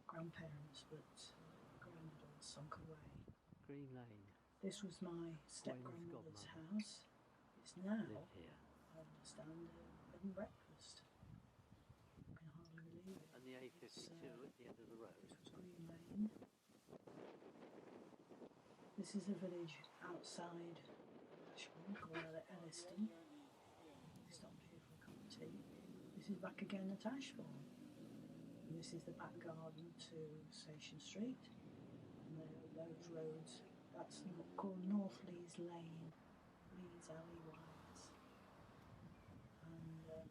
grandparents, but Gran had all sunk away. Green Lane. This was my step-grandmother's house. It's now, I understand, a bed and breakfast. I can hardly believe it. And the A52 at the end of the road. This was Green Lane. This is a village outside Ashbourne called Elliston. We stopped here for a cup of tea. This is back again at Ashbourne. And this is the back garden to Station Street. And there are those roads. That's called North Lees Lane. Lees alley-wise. And the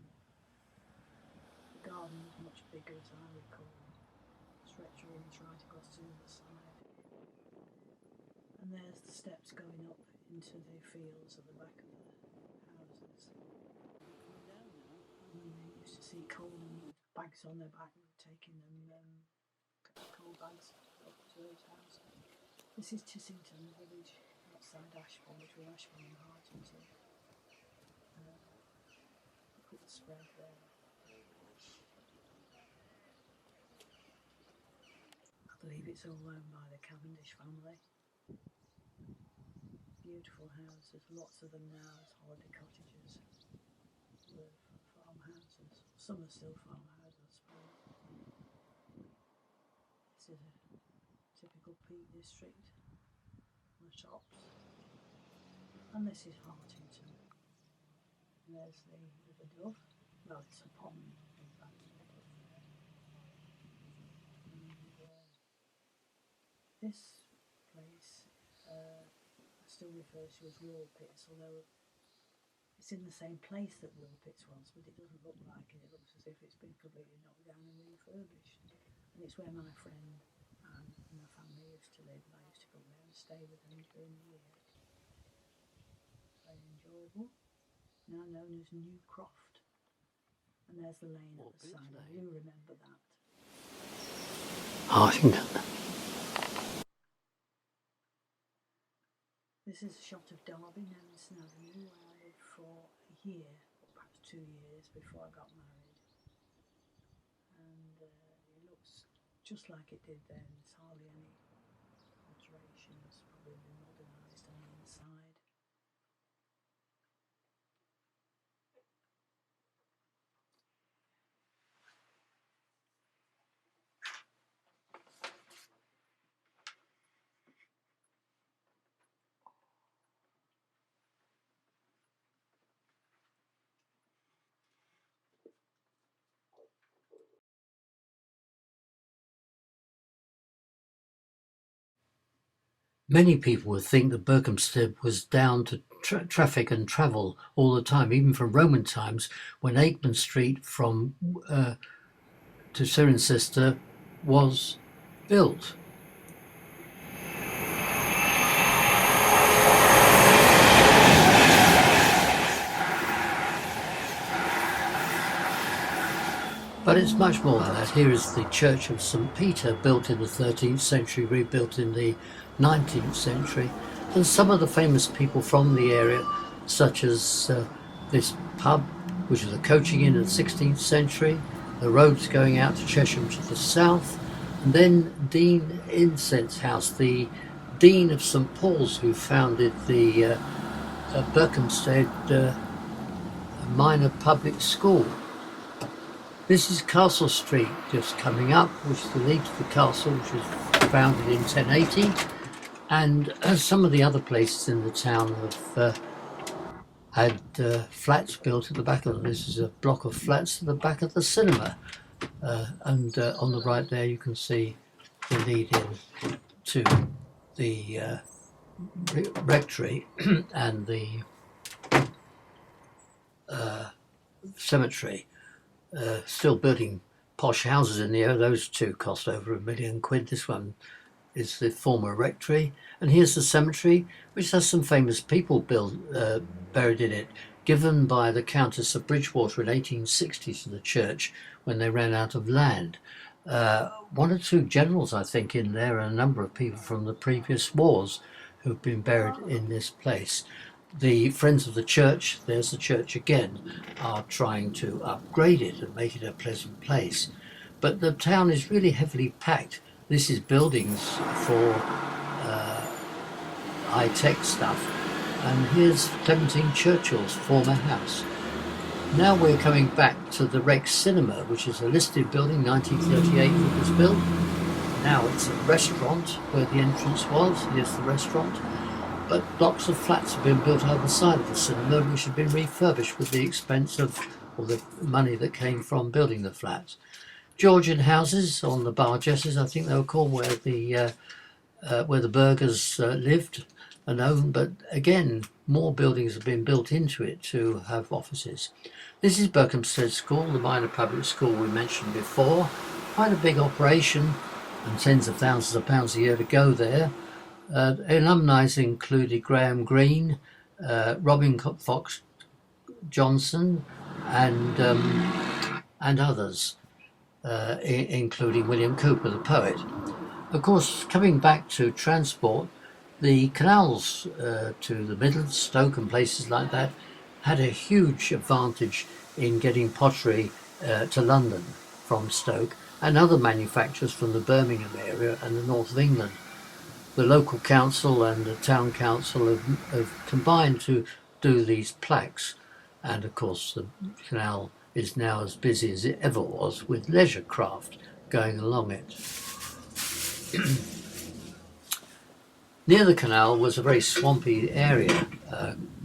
garden is much bigger as I recall. Stretch rooms right across to the other side. And there's the steps going up into the fields at the back of the houses. And they used to see coal bags on their back, taking them coal bags up to those houses. This is Tissington, the village outside Ashbourne, between Ashbourne and Hartington. Put the spread there. I believe it's all owned by the Cavendish family. Beautiful houses, lots of them now as holiday cottages. Were farmhouses. Some are still farmhouses, I suppose. This is a typical Peak District. The shops. And this is Hartington. And there's the River Dove. Well, it's a pond in fact. And this place still refers to as Raw Pits, although it's in the same place that Wilpits was, but it doesn't look like it. It looks as if it's been completely knocked down and refurbished. And it's where my friend and my family used to live, and I used to go there and stay with them during the year. Very enjoyable. Now known as New Croft. And there's the lane at the side. I do remember that. I think This is a shot of Derby, Nevison Avenue, where I lived for a year, or perhaps 2 years before I got married. And it looks just like it did then. There's hardly any alterations, probably been modernised on the inside. many people would think that Berkhamsted was down to traffic and travel all the time, even from Roman times, when Aikman Street from to Cirencester was built. But it's much more than that. Here is the Church of St. Peter, built in the 13th century, rebuilt in the 19th century. And some of the famous people from the area, such as this pub, which was a coaching inn in the 16th century, the roads going out to Chesham to the south, and then Dean Incense House, the Dean of St. Paul's, who founded the Berkhamsted Minor Public School. This is Castle Street just coming up, which is the lead to the castle, which was founded in 1080. And some of the other places in the town have had flats built at the back of them. This is a block of flats at the back of the cinema. And on the right there you can see the lead in to the rectory and the cemetery. Still building posh houses in the area. Those two cost over £1 million. This one is the former rectory, and here's the cemetery, which has some famous people buried in it, given by the Countess of Bridgewater in 1860 to the church when they ran out of land. One or two generals, I think, in there, and a number of people from the previous wars who've been buried in this place. The Friends of the Church, there's the church again, are trying to upgrade it and make it a pleasant place. But the town is really heavily packed. This is buildings for high-tech stuff. And here's Clementine Churchill's former house. Now we're coming back to the Rex Cinema, which is a listed building, 1938 it was built. Now it's a restaurant where the entrance was. Here's the restaurant. But blocks of flats have been built over the side of the cinema, which have been refurbished with the expense of, or the money that came from building the flats. Georgian houses on the Bargesses, I think they were called, where the Burgers lived and owned. But again, more buildings have been built into it to have offices. This is Berkhamsted School, the minor public school we mentioned before. Quite a big operation, and tens of thousands of pounds a year to go there. Alumni included Graham Greene, Robin Fox Johnson, and others, including William Cooper, the poet. Of course, coming back to transport, the canals to the Midlands, Stoke and places like that had a huge advantage in getting pottery to London from Stoke, and other manufacturers from the Birmingham area and the north of England. The local council and the town council have combined to do these plaques, and of course the canal is now as busy as it ever was with leisure craft going along it. Near the canal was a very swampy area,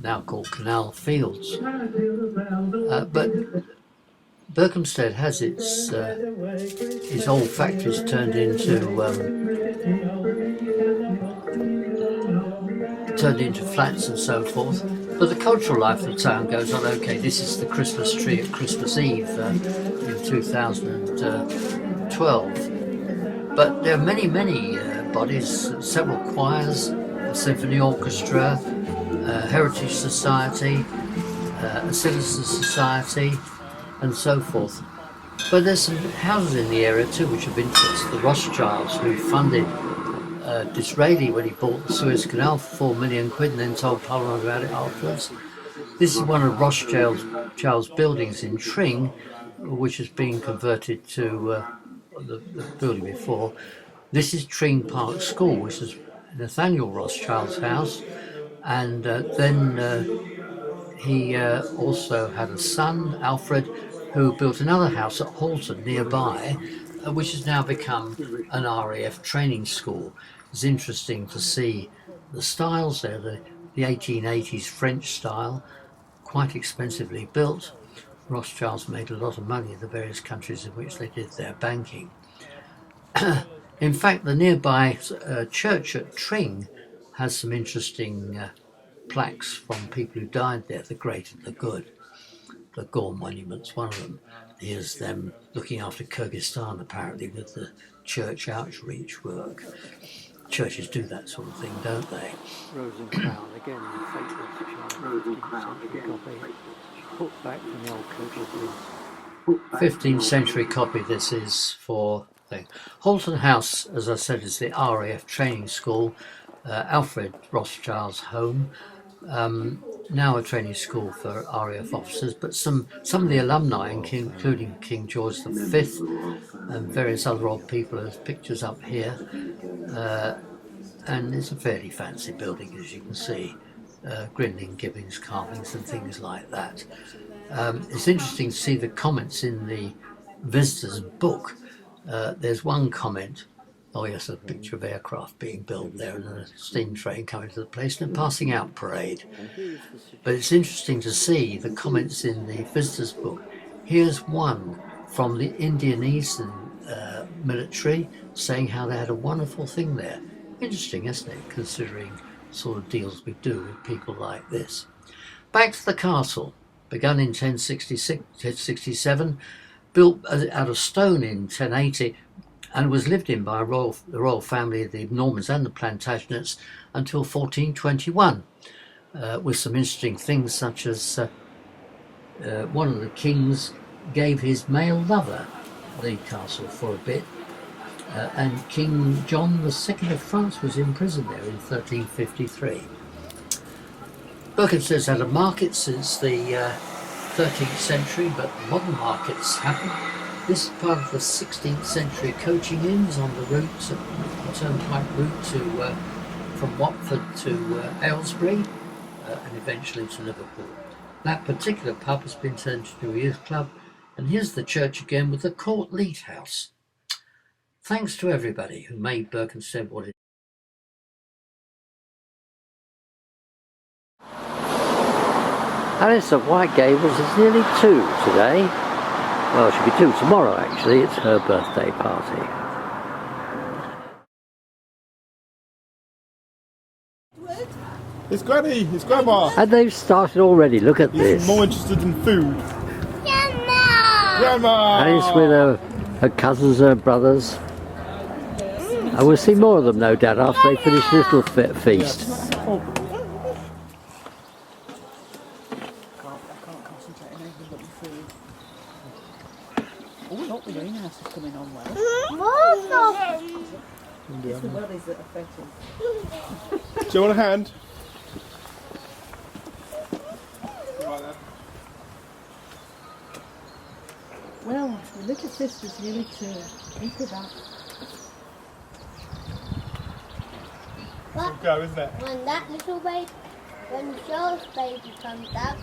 now called Canal Fields, but Berkhamsted has its old factories turned into flats and so forth, But the cultural life of the town goes on. Okay, this is the Christmas tree at Christmas Eve in 2012. But there are many bodies, several choirs, a symphony orchestra, heritage society, a citizen society, and so forth. But there's some houses in the area too which have interest. The Rothschilds, who funded Disraeli when he bought the Suez Canal for 4 million quid and then told Parliament about it afterwards. This is one of Rothschild's buildings in Tring, which has been converted to the building before. This is Tring Park School, which is Nathaniel Rothschild's house, and then he also had a son, Alfred, who built another house at Halton nearby, which has now become an RAF training school. It's interesting to see the styles there, the 1880s French style, quite expensively built. Rothschilds made a lot of money in the various countries in which they did their banking. In fact, the nearby church at Tring has some interesting plaques from people who died there, the great and the good. The Gore Monument's one of them. Here's them looking after Kyrgyzstan, apparently, with the church outreach work. Churches do that sort of thing, don't they? Rose and Crown, again, Rose and Crown, again, put back from the old coaches. 15th century copy this is for thing. Halton House, as I said, is the RAF training school, Alfred Rothschild's home. Now a training school for RAF officers, but some of the alumni, including King George V and various other old people, there's pictures up here, and it's a fairly fancy building, as you can see, Grinling, Gibbons carvings and things like that. It's interesting to see the comments in the visitors book. There's one comment. Oh yes, a picture of aircraft being built there and a steam train coming to the place and a passing out parade. But it's interesting to see the comments in the visitors book. Here's one from the Indonesian military saying how they had a wonderful thing there. Interesting, isn't it, considering sort of deals we do with people like this. Back to the castle, begun in 1067, built out of stone in 1080, and was lived in by the royal family of the Normans and the Plantagenets until 1421, with some interesting things such as one of the kings gave his male lover the castle for a bit, and King John II of France was imprisoned there in 1353. Berkhamsted's had a market since the 13th century, but modern markets haven't. This is part of the 16th century coaching inns on the route, the turnpike route from Watford to Aylesbury and eventually to Liverpool. That particular pub has been turned into a youth club, and here's the church again with the Court Leet House. Thanks to everybody who made Berkhamsted what it is. Alice of White Gables is nearly 2 today. Well, it should be 2 tomorrow, actually. It's her birthday party. It's Granny, it's Grandma. And they've started already. Look at this. He's more interested in food. Grandma! Alice with her cousins and her brothers. And we'll see more of them, no doubt, after they finish this little feast. Oh, look, the greenhouse is coming on well. It's the wellies that affect him. Do you want a hand? Well, the little sister's nearly 2. Think of that. But go, isn't it? When that little baby, when Charles' baby comes out,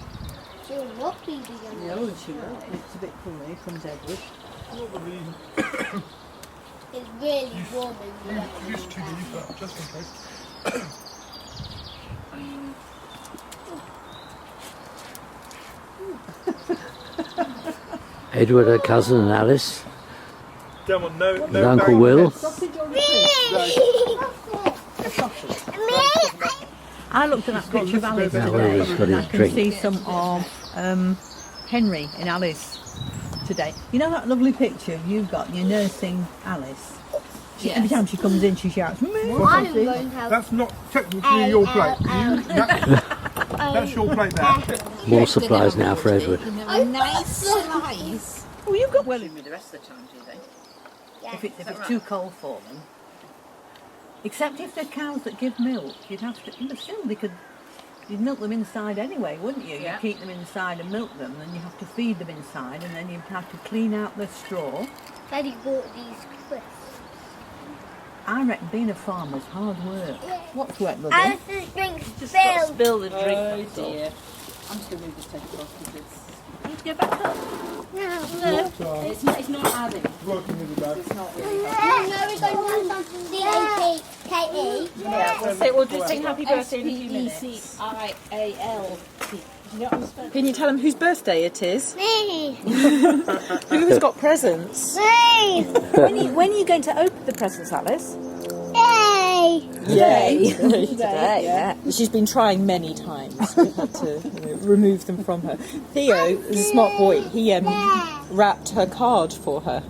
she'll not be the young. No, she won't. It's a bit funny. Here comes Edward. It's really warm in the Just in case. Edward, her cousin, and Alice. Don't want no And Uncle Will. Sausage or the I looked at that picture of Alice Now, today, who's got and I his can drink? see some of Henry in Alice today. You know that lovely picture you've got? You're nursing Alice. Every time she comes in, she shouts, That's not technically your plate. That's your plate there. More supplies now for Edward. A nice slice. Oh, you've got well in me the rest of the time, do you think? If it's too cold for them. Except if they're cows that give milk, you'd have to. But still, you'd milk them inside anyway, wouldn't you? Yeah. You'd keep them inside and milk them, and you have to feed them inside, and then you'd have to clean out the straw. Daddy bought these crisps. I reckon being a farmer's hard work. What's wet, Mother? Alice's drink spilled. Spill the drink. Oh that's all. dear. I'm just going to move this tape across because Need to go back up. No. it's not adding. Working with the bag. It's not No, really we're going to do something D-A-P-K-E. Yeah, we'll just sing happy birthday in a few minutes. S-P-E-C-I-A-L-P. Can you tell them whose birthday it is? Me. Who has got presents? Me. When are you going to open the presents, Alice? Yay. Yay! Today, yeah. She's been trying many times. We've had to remove them from her. Theo is a smart boy. He wrapped her card for her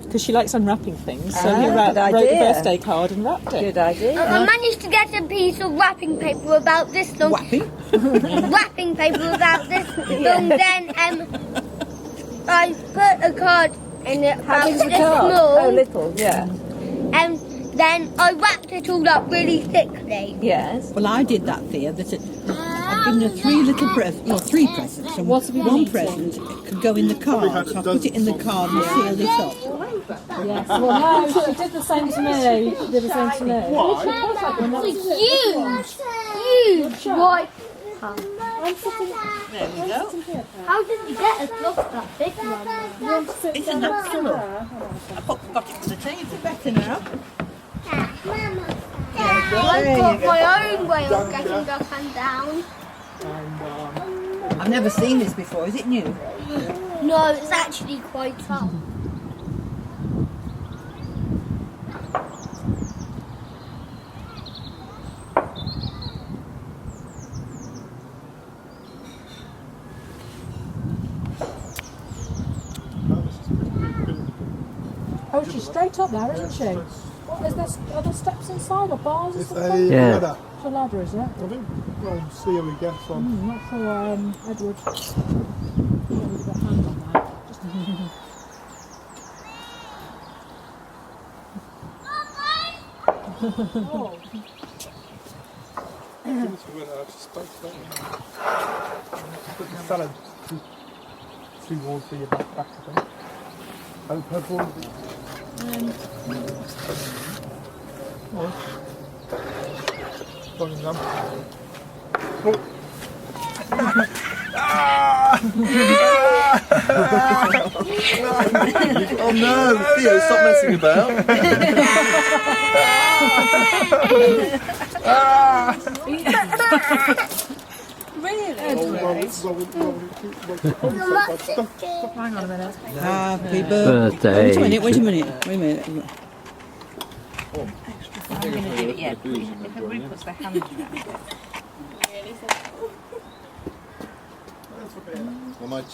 because she likes unwrapping things. So he wrote the birthday card and wrapped it. Good idea. I managed to get a piece of wrapping paper about this long. Wrapping paper about this long. Then I put a card in it about this small. Oh, little, yeah. And then I wrapped it all up really thickly. Yes. Well, I did that, Thea. I've given her three presents. And one present could go in the card. So I put it in the card and sealed it up. Yes, well no, she did the same to me. She did the same to me. Huge white. I'm sitting. There we go. How did you get a cloth that big? It's a natural. I've got it to the table better now. I've There got you go. my own way of getting up and down. I've never seen this before. Is it new? No, it's actually quite tough. Oh, she's straight up there, isn't she? What is this? Are there steps inside or bars or It's something? a ladder. It's a ladder, is it? I think we'll see how we get on. Not for Edward. Yeah, we've got a hand on that. Just oh. Things we went out of space, don't we? Put the salad two walls for your back, I think. And purple. Volume them. Oh. Oh no, Theo, stop messing about. Really? Hang on a minute. Happy Birthday. Wait a minute. Wait a minute. I'm going to do it, yeah. If everybody puts their hands around it. I might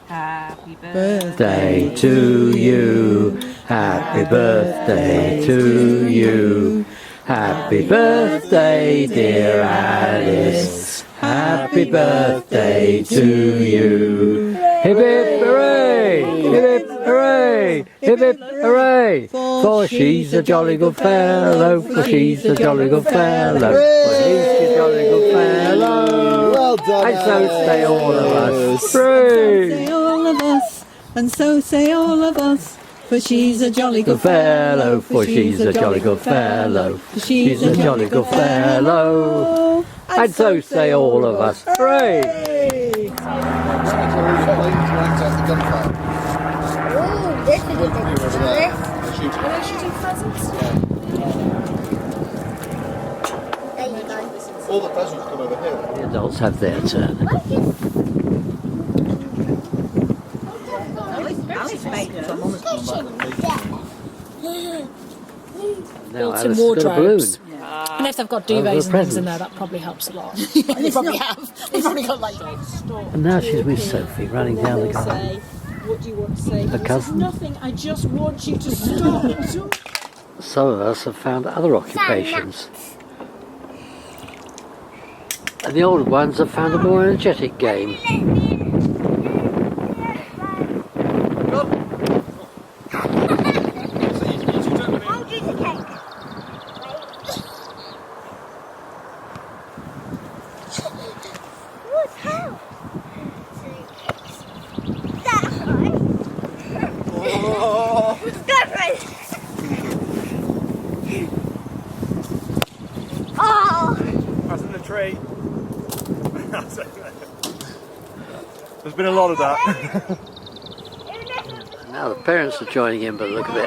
Happy Birthday to you. Happy birthday to you. Happy birthday, dear Alice. Happy birthday to you. Hip hip hooray! Hip hip hooray! Hip hip hooray! For she's a jolly good fellow. For she's a jolly good fellow. For he's a jolly good fellow. Well done, And so say all of us. Say Hooray! all of us, and so say all of us. For she's a jolly good fellow, for she's a jolly good fellow. She's a jolly good fellow. And so say all of us. Hooray! Ooh, this is ridiculous. Are they shooting pheasants? There you go. all the pheasants come over here. The adults have their turn. Alice made it. I'm honest. Now Built-in Alice has got a balloon. wardrobes. And if they've got duvets and things in there, that probably helps a lot. They probably have. They've probably got like. And now she's with Sophie, running down the garden. What do you want to say? Her cousin. Nothing. I just want you to stop. Some of us have found other occupations. And the older ones have found a more energetic game. That's in the tree. There's been a lot of that. Now the parents are joining in by the look of it.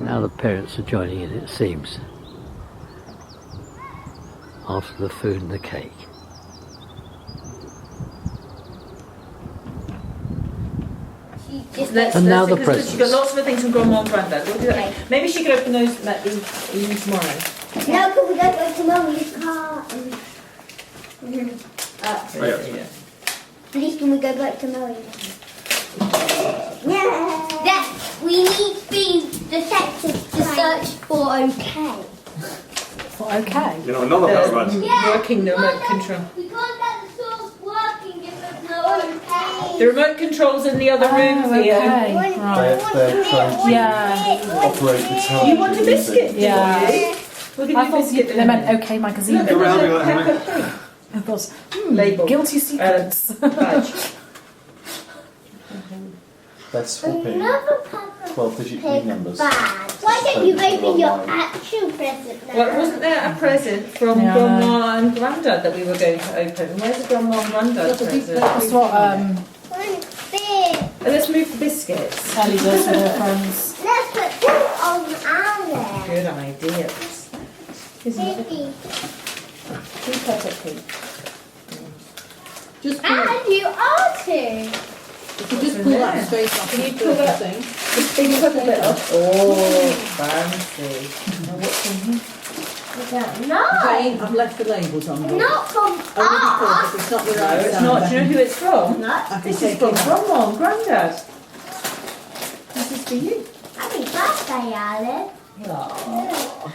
Now the parents are joining in, it seems. After the food and the cake. And now the presents. She's got lots of things from Grandma and Grandad. We'll do that. Maybe she could open those even tomorrow. No, because we don't go to Mummy's car. At least when we go back to Mummy's. Yeah. That we need to be detectives to search for OK. For OK? You know, another paragraph. Working the remote control. We can't get the source working if there's no OK. The remote control's in the other room, Theo. Okay. Right. They're trying to Yeah. operate the television. You want a biscuit? Yeah. We'll give I you a thought biscuit. they meant OK magazine. Go round and go, Henry. Of course. Label. Guilty secrets. Badge. They're swapping Another paper 12-digit PIN numbers. bag. Why don't you open your actual present now? Well, wasn't there a present from Grandma and Grandad that we were going to open? Where's the Grandma and Grandad present? That's what Let's move the biscuits. Ellie does with her friends. Let's put them on our Good idea. Isn't it? Who's cut it, Pete? And you are too. If you just pull that space off, Can you pull that thing? Just bring it up a bit up. Oh, fancy. Now what's in here? No. Jane, I've left the labels on board. Not from Only because if it's not the No, right it's sound, not. Do you know who it's from? No. This is from Grandma and Grandad. This is for you. Happy birthday, Alice. Aww.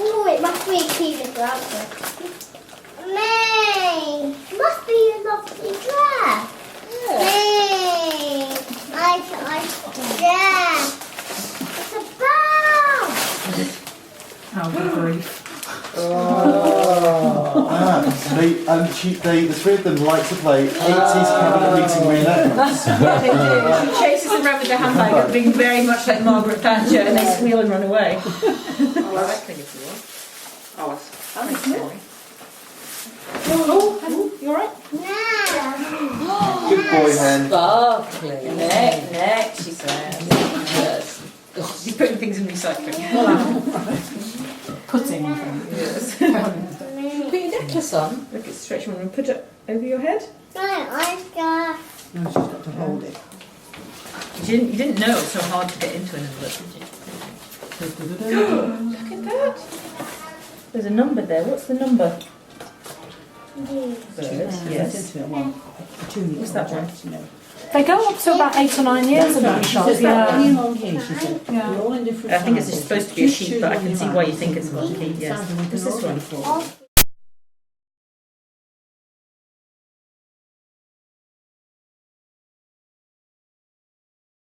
Oh, it must be a key as well. May. Must be a lovely dress. May. Yeah. It's a bell. How brief. The three of them like to play 80s cabinet meeting reenactments. They do. She chases them around with their handbag, looking very much like Margaret Thatcher, and they squeal and run away. I reckon if you want. Alice, sorry. Oh, you alright? No. Good boy, Hen. Sparkly. Neck, she says. Yes. God, you're putting things in recycling. Putting. Yes. Put your necklace on. Look, it's stretch one and put it over your head. No, I've got. No, she's got to hold it. You didn't know it was so hard to get into an envelope, did you? Look at that. There's a number there. What's the number? Birds, yes. What's that one? They go up to about 8 or 9 years in that shop. Any long here, she said. Yeah. They're all in different I think it's sizes. supposed to be a Just sheep, choose but I one can you see like. why you think it's a monkey. Yes. Sounds like we What's can this order one? for.